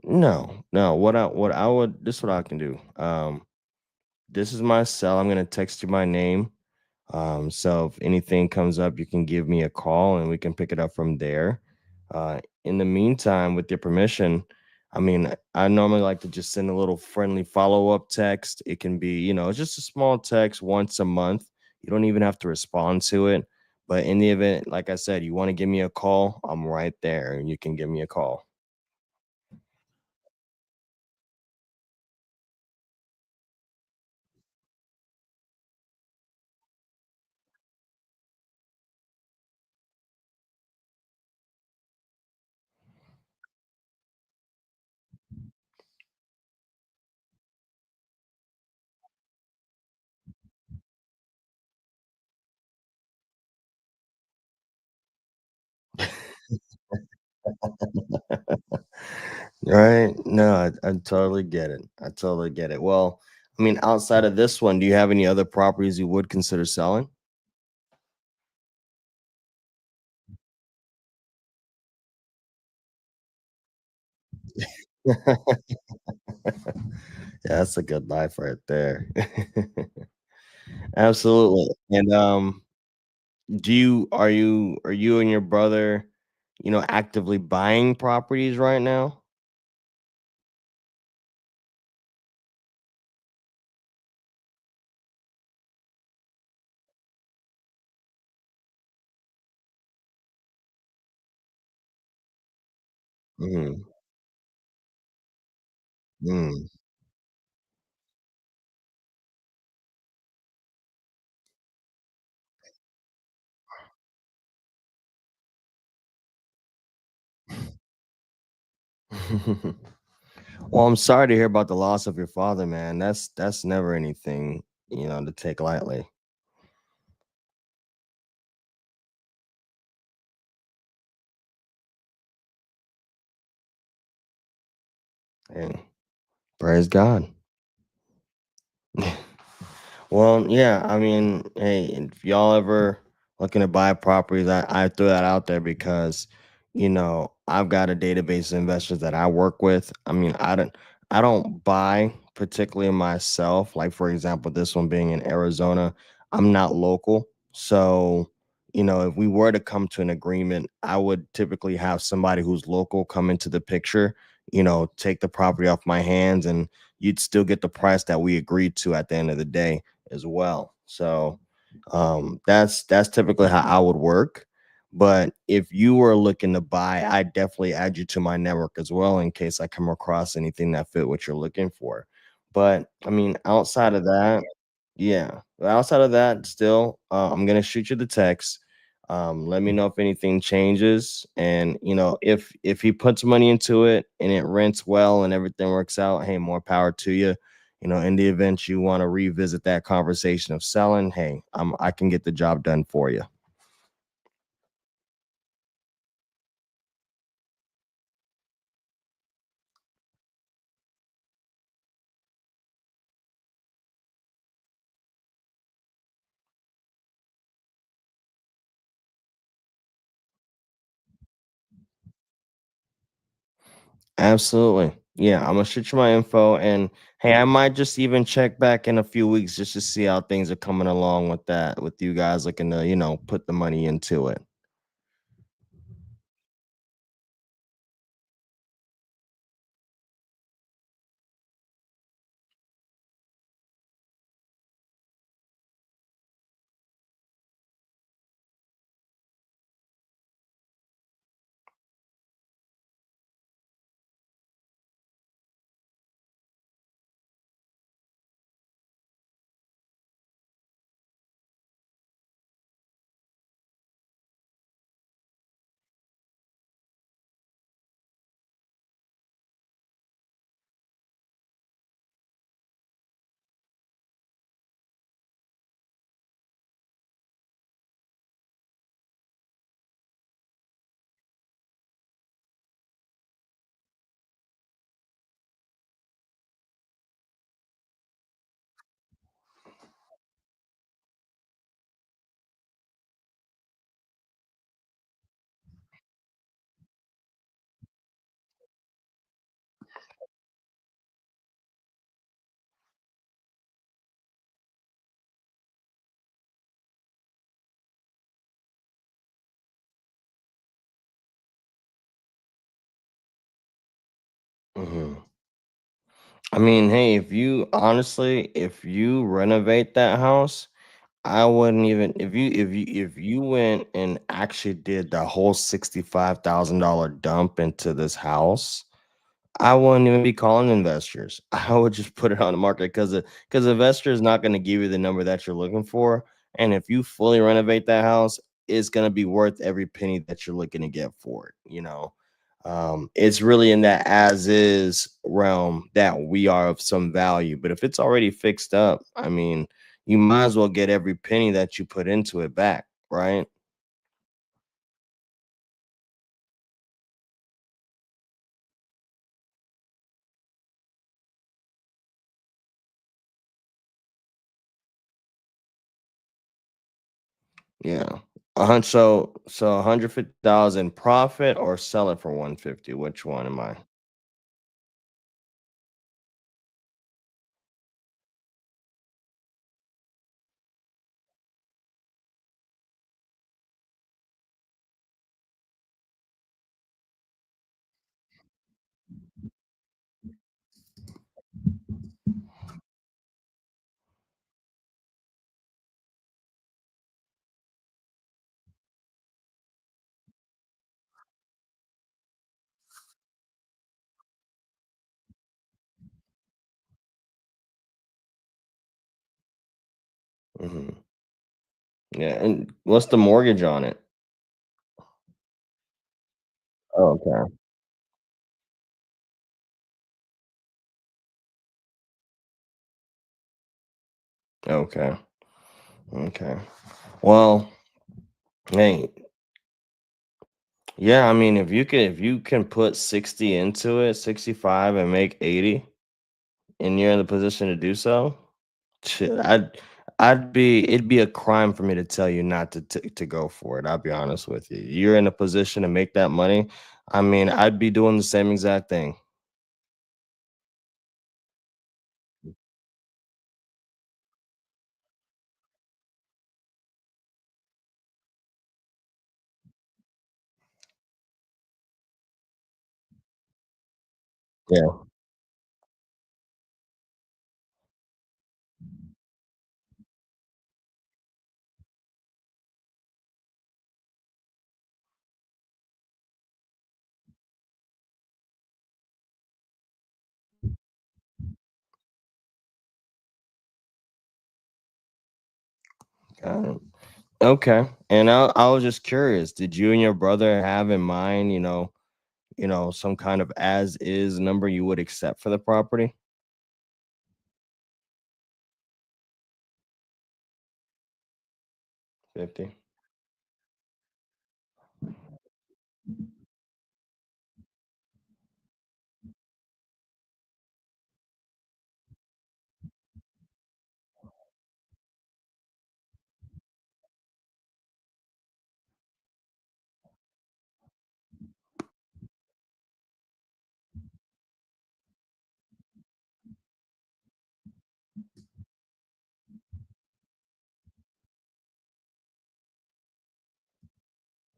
No, no. What I would this is what I can do. This is my cell. I'm gonna text you my name. So if anything comes up, you can give me a call and we can pick it up from there. In the meantime, with your permission, I mean, I normally like to just send a little friendly follow-up text. It can be, it's just a small text once a month. You don't even have to respond to it. But in the event, like I said, you want to give me a call, I'm right there and you can give me a call. Right? No, I totally get it. I totally get it. Well, I mean, outside of this one, do you have any other properties you would consider selling? Yeah, that's a good life right there. Absolutely. And do you are you and your brother, actively buying properties right now? Mm, mm. Well, I'm sorry to hear about the loss of your father, man. That's never anything, to take lightly. Hey, praise God. Well, yeah, I mean, hey, if y'all ever looking to buy properties, I throw that out there because, I've got a database of investors that I work with. I mean, I don't buy particularly myself. Like for example, this one being in Arizona, I'm not local. So, if we were to come to an agreement, I would typically have somebody who's local come into the picture, take the property off my hands, and you'd still get the price that we agreed to at the end of the day as well. So, that's typically how I would work. But if you were looking to buy, I definitely add you to my network as well in case I come across anything that fit what you're looking for. But I mean, outside of that, yeah, but outside of that, still, I'm gonna shoot you the text. Let me know if anything changes, and if he puts money into it and it rents well and everything works out, hey, more power to you. In the event you want to revisit that conversation of selling, hey, I can get the job done for you. Absolutely. Yeah, I'm gonna shoot you my info, and hey, I might just even check back in a few weeks just to see how things are coming along with that, with you guys looking to, put the money into it. Mhm. I mean, hey, if you renovate that house, I wouldn't even if you went and actually did the whole $65,000 dump into this house. I wouldn't even be calling investors. I would just put it on the market because investor is not going to give you the number that you're looking for. And if you fully renovate that house, it's going to be worth every penny that you're looking to get for it. It's really in that as is realm that we are of some value. But if it's already fixed up, I mean, you might as well get every penny that you put into it back, right? Yeah. So 150,000 profit or sell it for 150. Which one am I? Mhm. Yeah, and what's the mortgage on it? Oh, okay. Okay. Okay. Well, hey, yeah, I mean if you can put 60 into it, 65 and make 80 and you're in the position to do so, shit, it'd be a crime for me to tell you not to go for it. I'll be honest with you. You're in a position to make that money. I mean, I'd be doing the same exact thing. Yeah. Got it. Okay. And I was just curious, did you and your brother have in mind, some kind of as is number you would accept for the property? 50.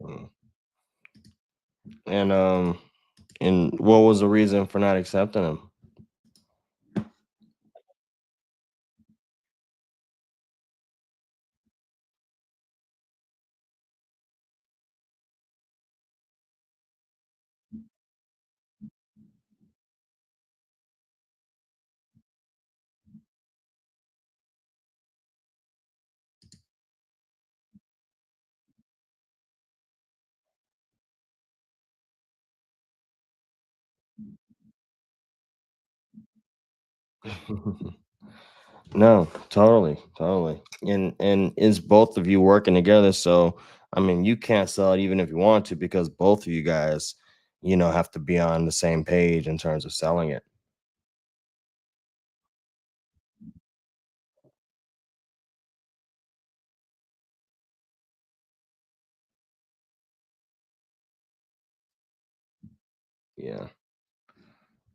Mm. And what was the reason for not accepting him? No, totally, totally. And is both of you working together? So I mean, you can't sell it even if you want to because both of you guys, have to be on the same page in terms of selling it. Yeah.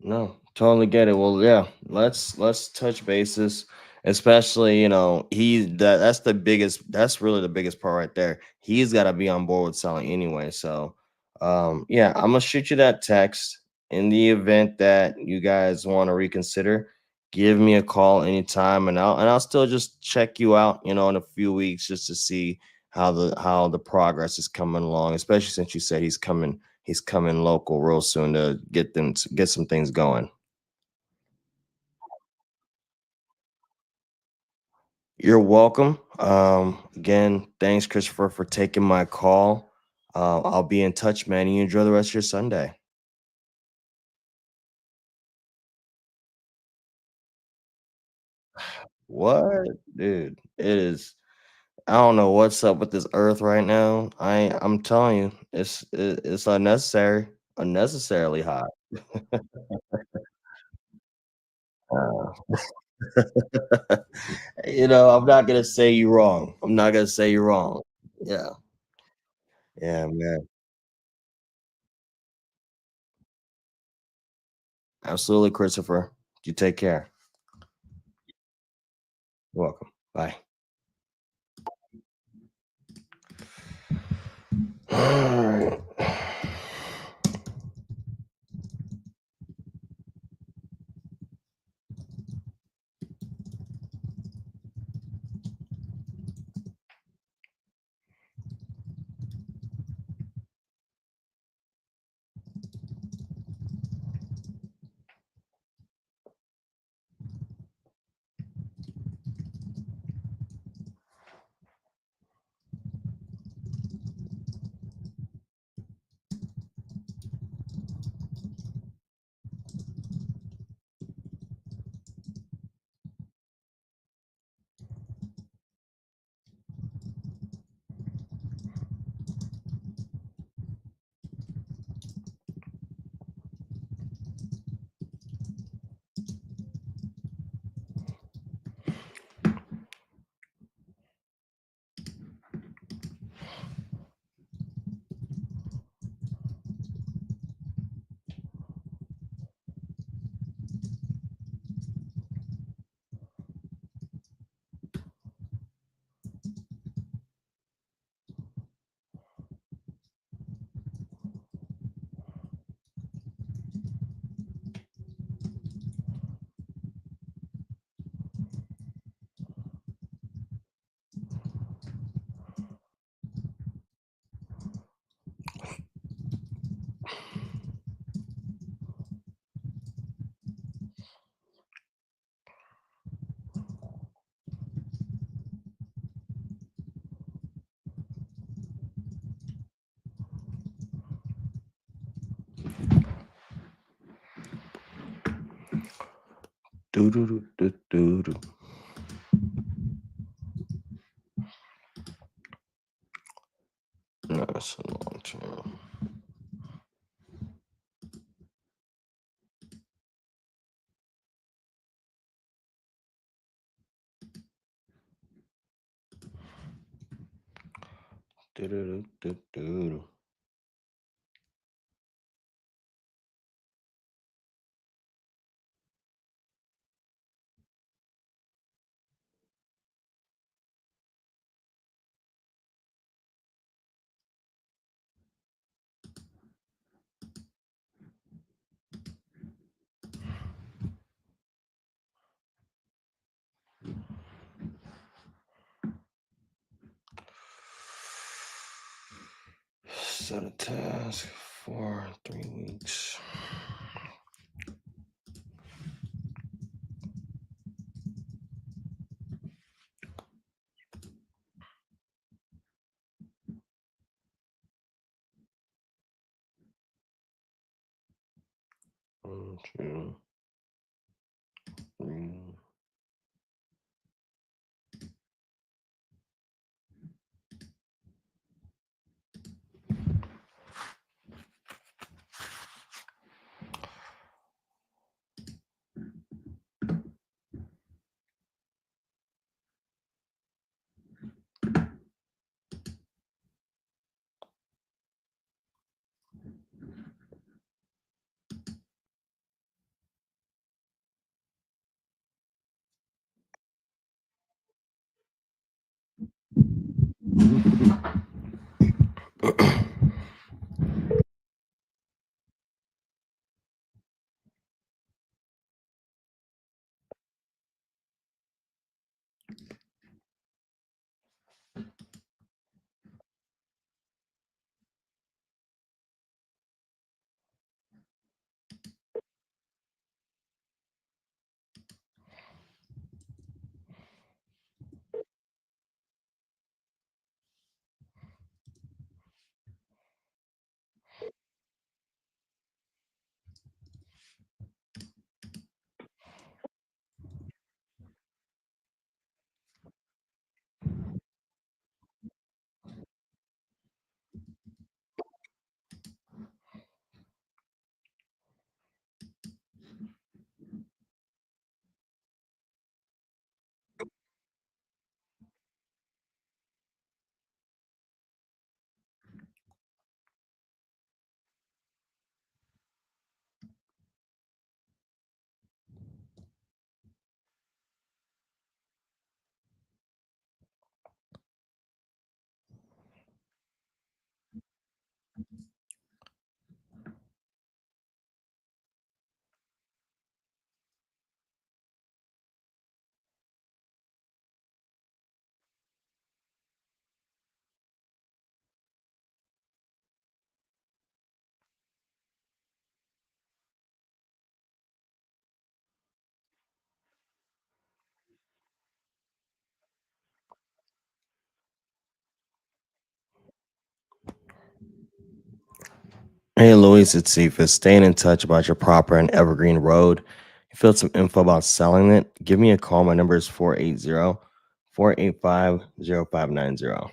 No, totally get it. Well, yeah, let's touch bases, especially, that's really the biggest part right there. He's got to be on board with selling anyway. So, yeah, I'm gonna shoot you that text in the event that you guys want to reconsider. Give me a call anytime, and I'll still just check you out, in a few weeks just to see how the progress is coming along, especially since you said he's coming local real soon to get some things going. You're welcome. Again, thanks, Christopher, for taking my call. I'll be in touch, man. You enjoy the rest of your Sunday. What, dude? It is. I don't know what's up with this Earth right now. I'm telling you, it's unnecessarily hot. Uh, I'm not gonna say you wrong. I'm not gonna say you wrong. Yeah, yeah, man. Absolutely, Christopher. You take care. You're welcome. Bye. Alright. Do do do do do do. No, that's a long term. Do do do do do. Set a task for 3 weeks. One, two, three. Hey, Louise, it's Cephas. Staying in touch about your property on Evergreen Road. You filled some info about selling it. Give me a call. My number is 480-485-0590.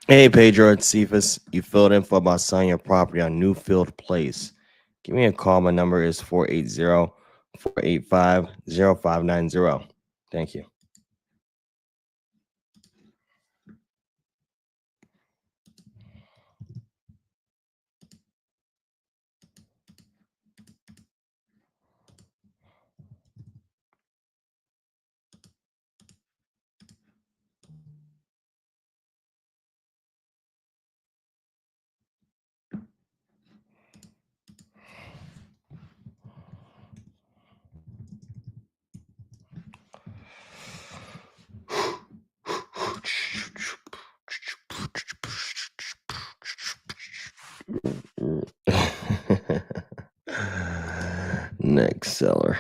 Hey, Pedro, it's Cephas. You filled in for about selling your property on Newfield Place. Give me a call. My number is 480-485-0590. Thank you. Next seller.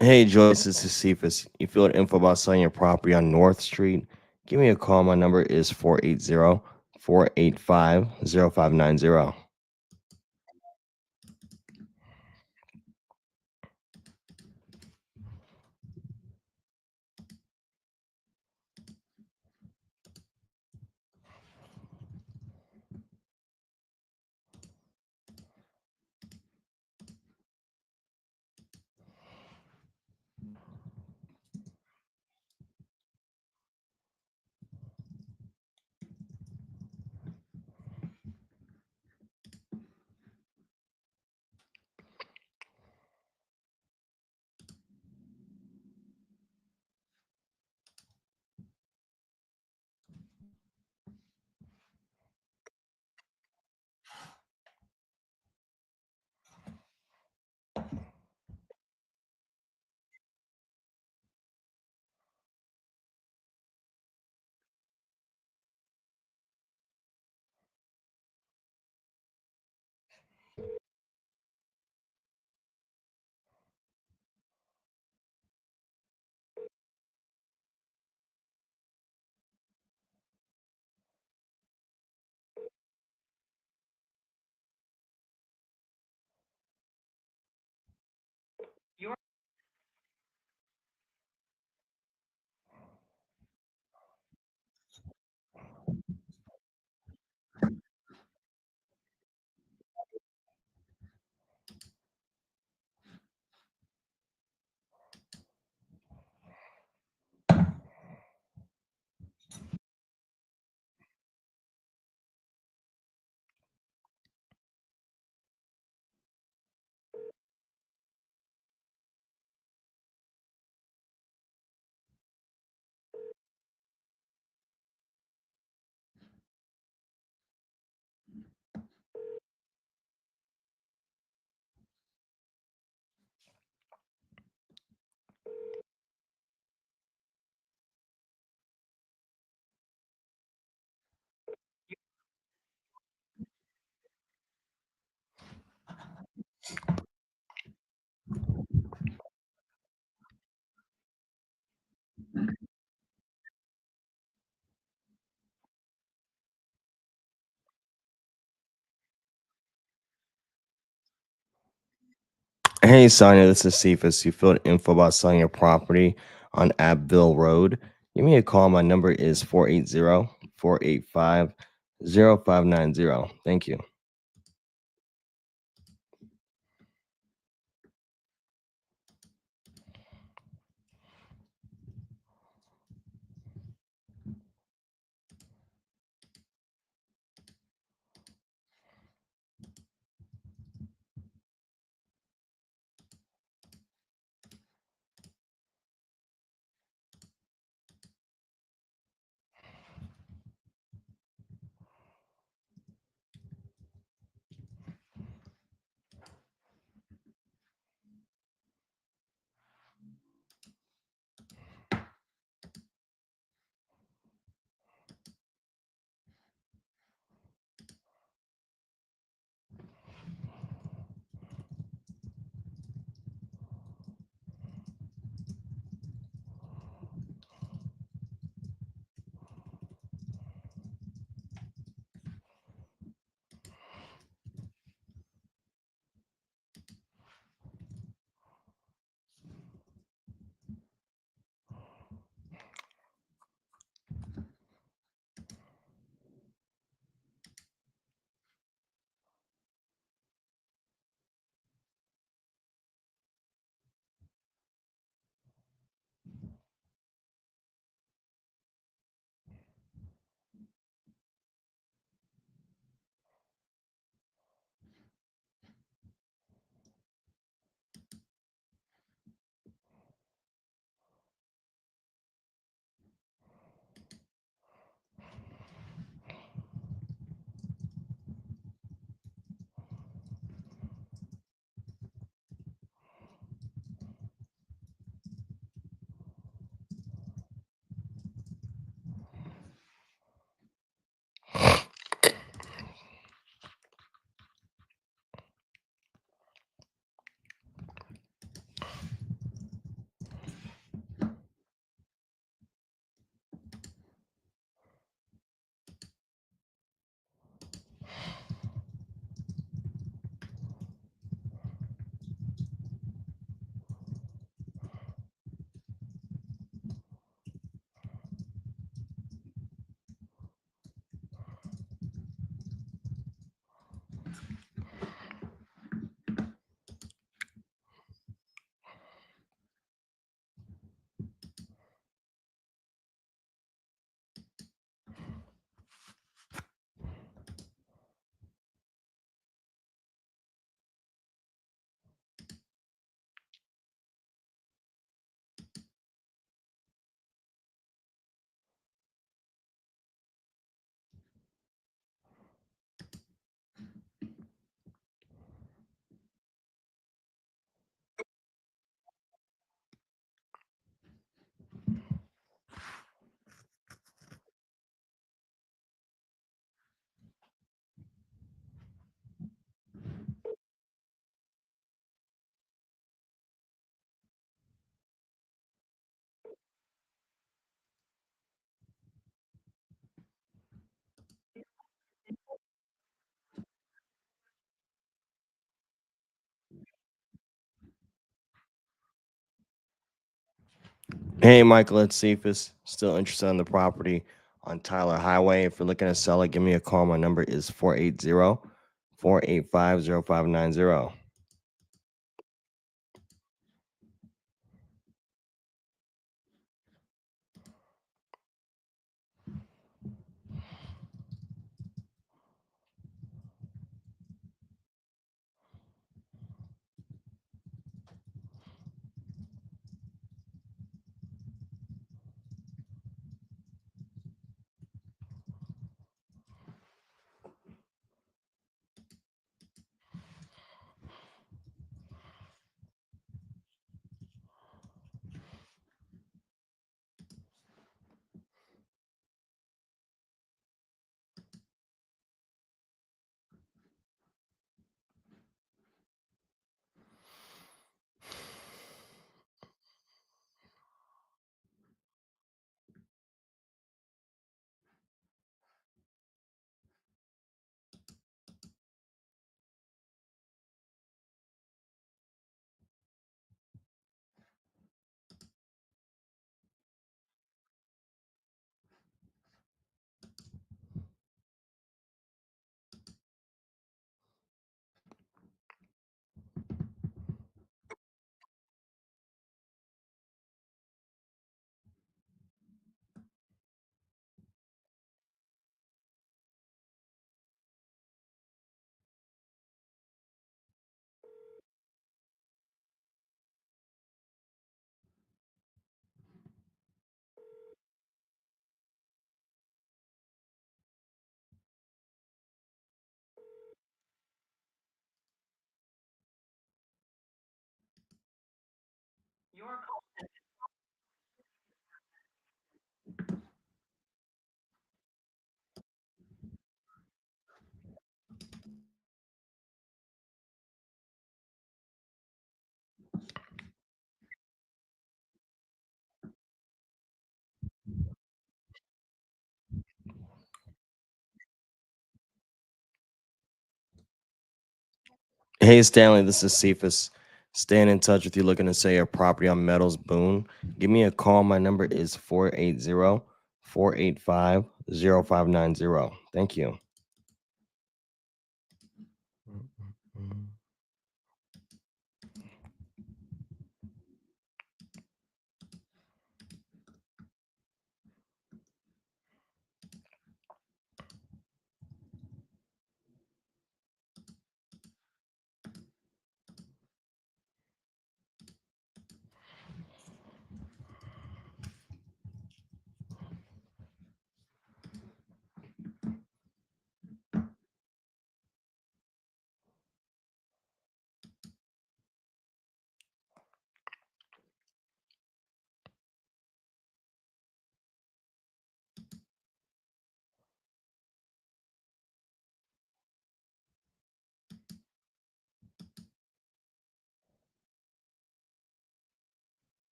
Hey, Joyce, this is Cephas. You filled info about selling your property on North Street. Give me a call. My number is 480-485-0590. Hey, Sonia, this is Cephas. You filled info about selling your property on Abbeville Road. Give me a call. My number is 480-485-0590. Thank you. Hey, Michael, it's Cephas. Still interested in the property on Tyler Highway. If you're looking to sell it, give me a call. My number is 480-485-0590. Your call has Hey Stanley, this is Cephas. Staying in touch with you, looking to sell your property on Metals Boone. Give me a call. My number is 480-485-0590. Thank you.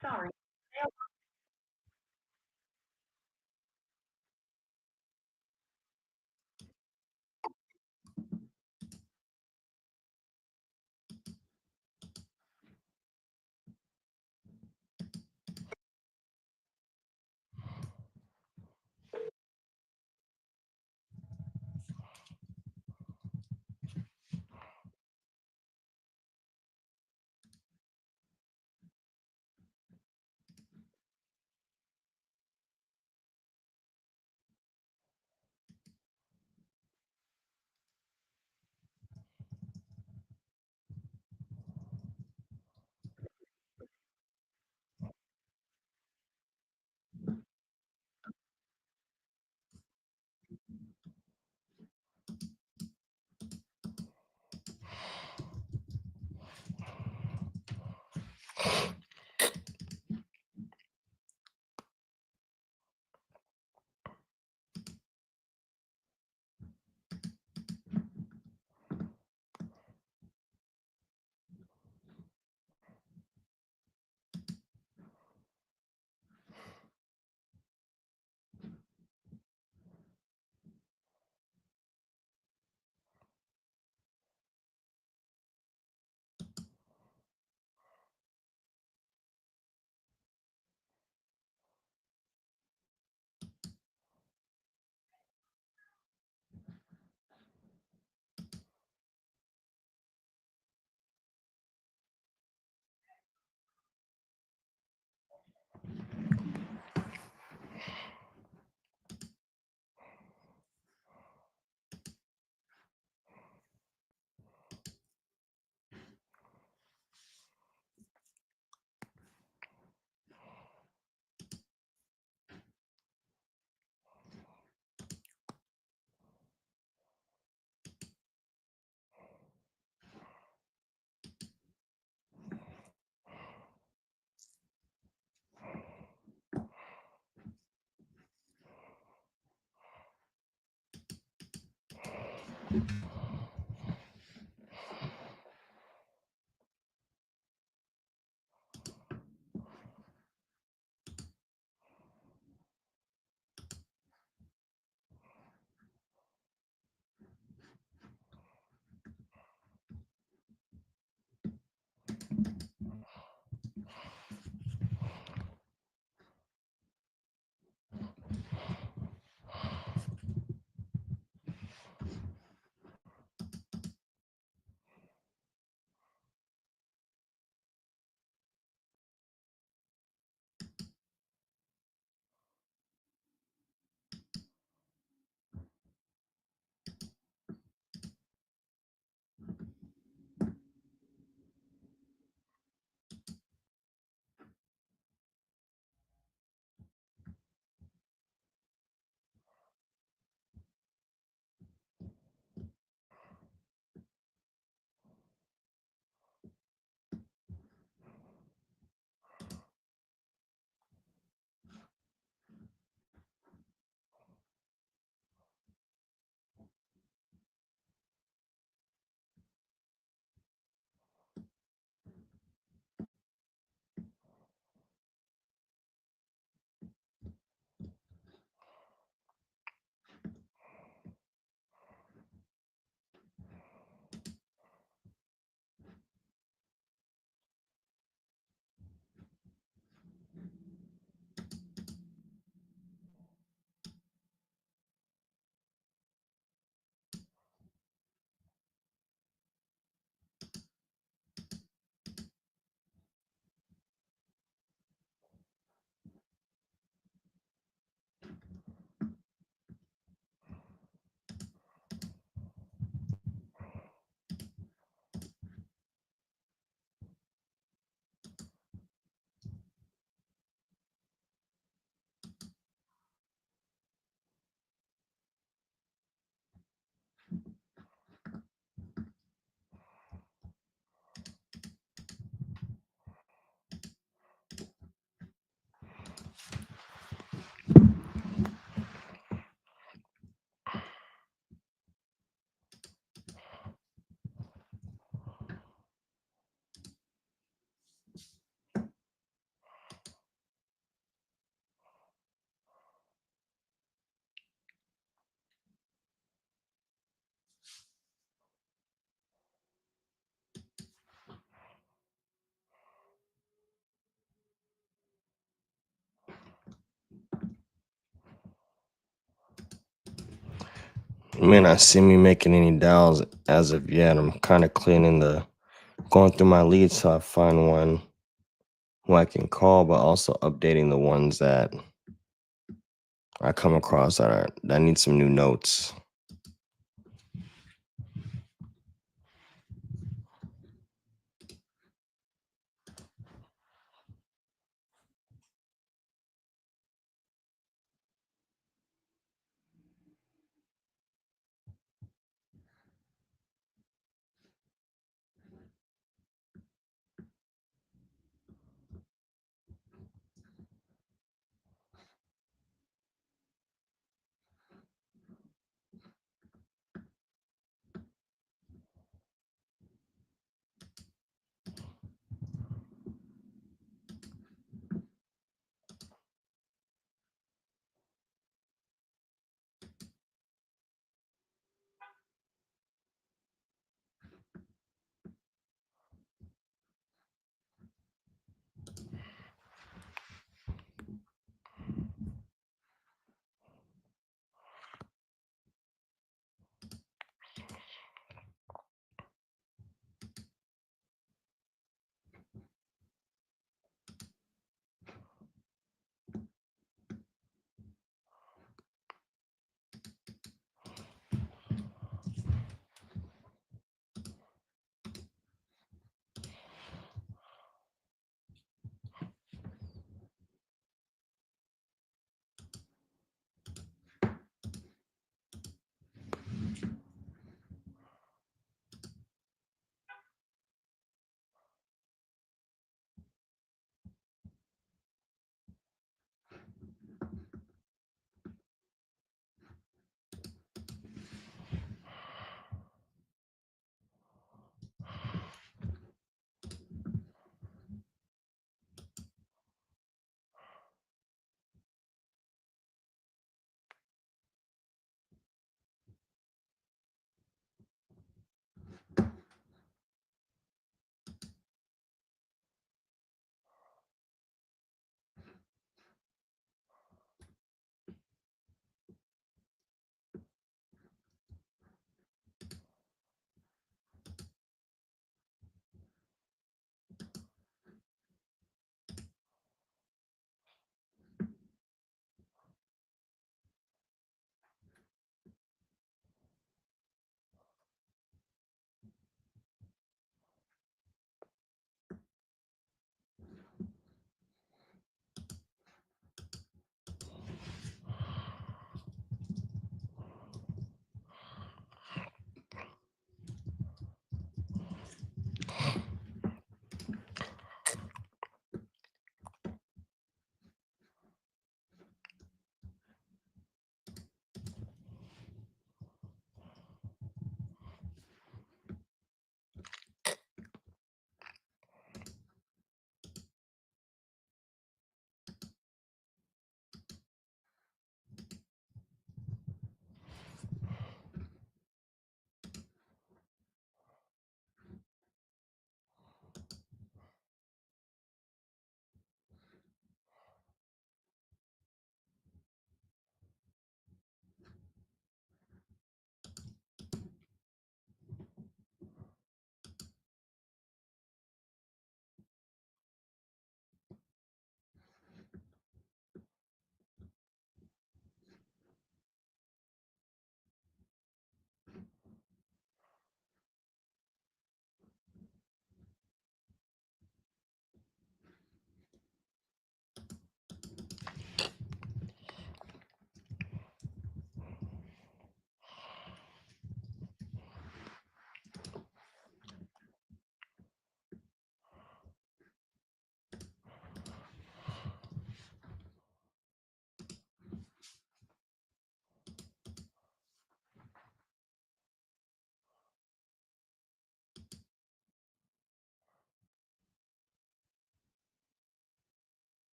sorry. You may not see me making any dials as of yet. I'm kind of going through my leads till I find one who I can call, but also updating the ones that I come across that need some new notes.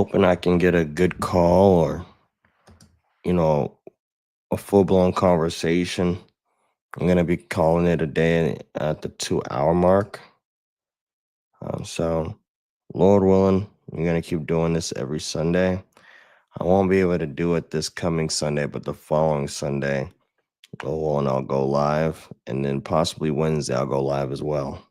hoping I can get a good call or, you know, a full blown conversation. I'm gonna be calling it a day at the 2 hour mark. So, Lord willing, I'm gonna keep doing this every Sunday. I won't be able to do it this coming Sunday, but the following Sunday, go on, I'll go live, and then possibly Wednesday I'll go live as well.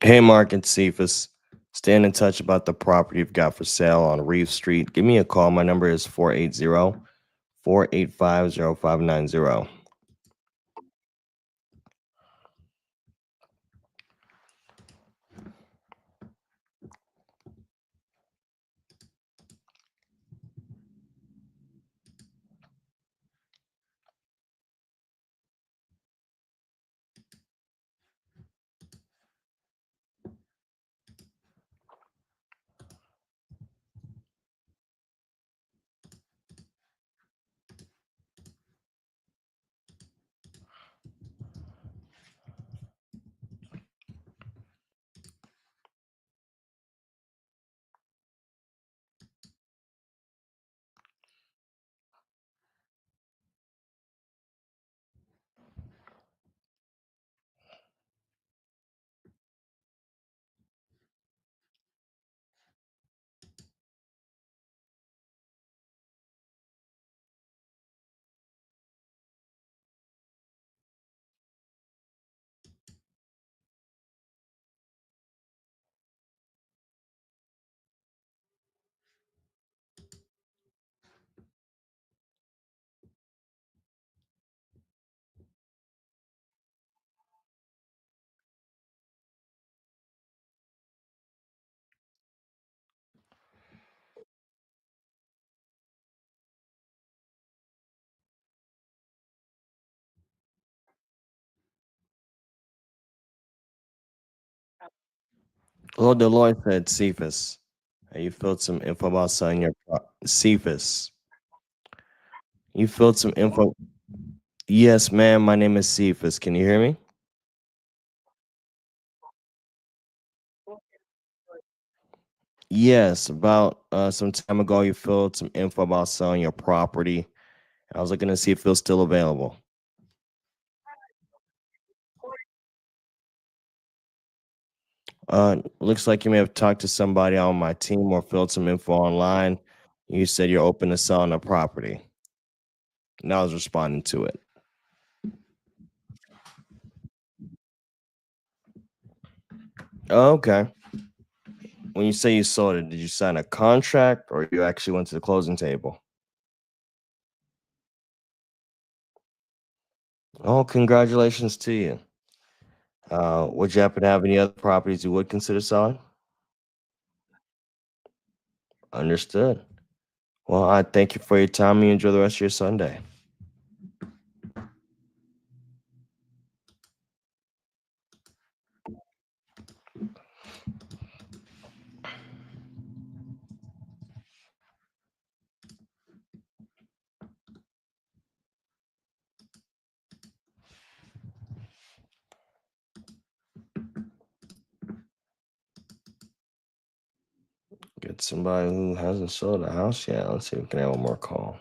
Hey, Mark and Cephas. Staying in touch about the property you've got for sale on Reeve Street. Give me a call. My number is 480-485-0590. Lord, the Lord said, Cephas, you filled some info about selling your Cephas. You filled some info. Yes, ma'am. My name is Cephas. Can you hear me? Yes, about some time ago, you filled some info about selling your property. I was looking to see if it was still available. Looks like you may have talked to somebody on my team or filled some info online. You said you're open to selling a property, and I was responding to it. Oh, okay. When you say you sold it, did you sign a contract or you actually went to the closing table? Oh, congratulations to you. Would you happen to have any other properties you would consider selling? Understood. Well, I thank you for your time. You enjoy the rest of your Sunday. Get somebody who hasn't sold a house yet. Let's see if we can have one more call.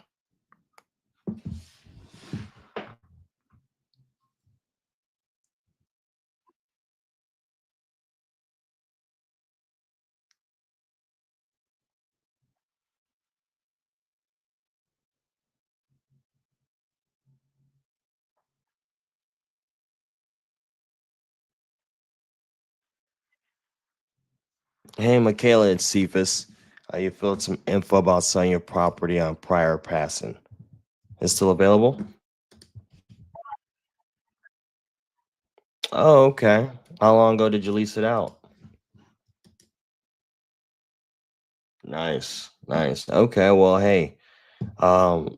Hey, Michaela, it's Cephas. You filled some info about selling your property on prior passing. Is still available? Oh, okay. How long ago did you lease it out? Nice, nice. Okay, well, hey, um,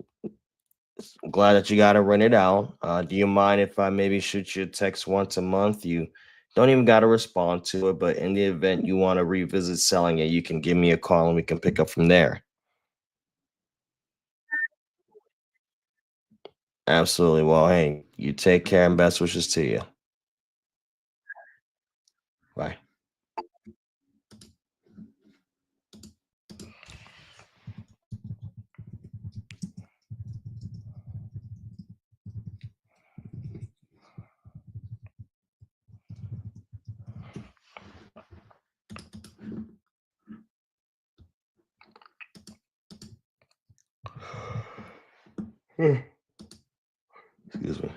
glad that you got to rent it out. Do you mind if I maybe shoot you a text once a month? You don't even got to respond to it, but in the event you want to revisit selling it, you can give me a call and we can pick up from there. Absolutely. Well, hey, you take care and best wishes to you. Bye. Excuse me.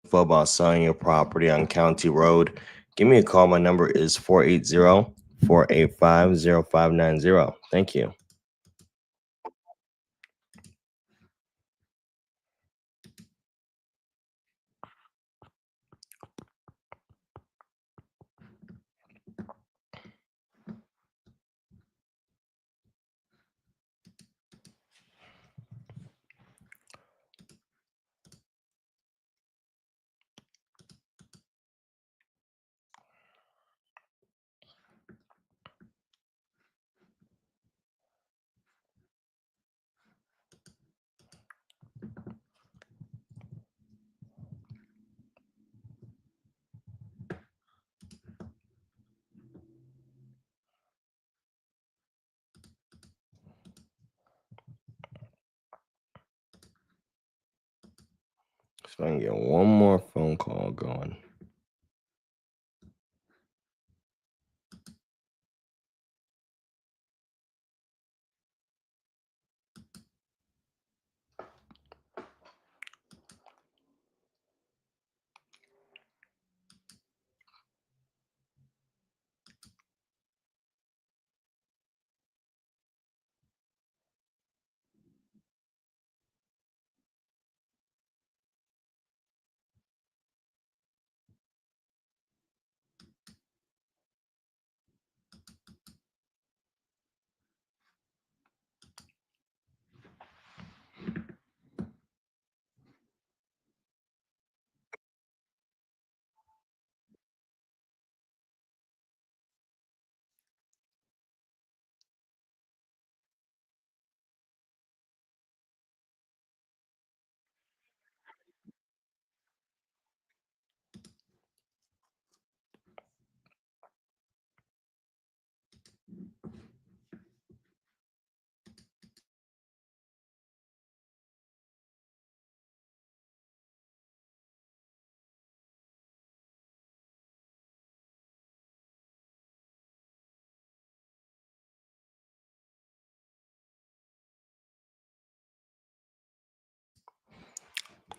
Info about selling your property on County Road, give me a call. My number is 480-485-0590. Thank you. So I can get one more phone call going.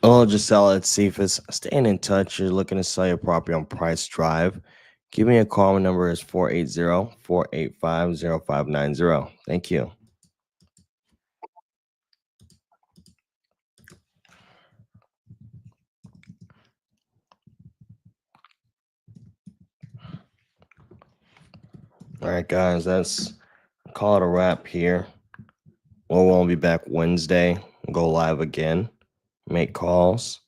Oh, Gisela, it's Cephas. Staying in touch. You're looking to sell your property on Price Drive. Give me a call. My number is 480-485-0590. Thank you. All right, guys, that's call it a wrap here. We'll be back Wednesday. Go live again. Make calls.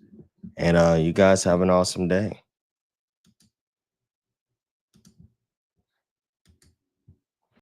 And you guys have an awesome day.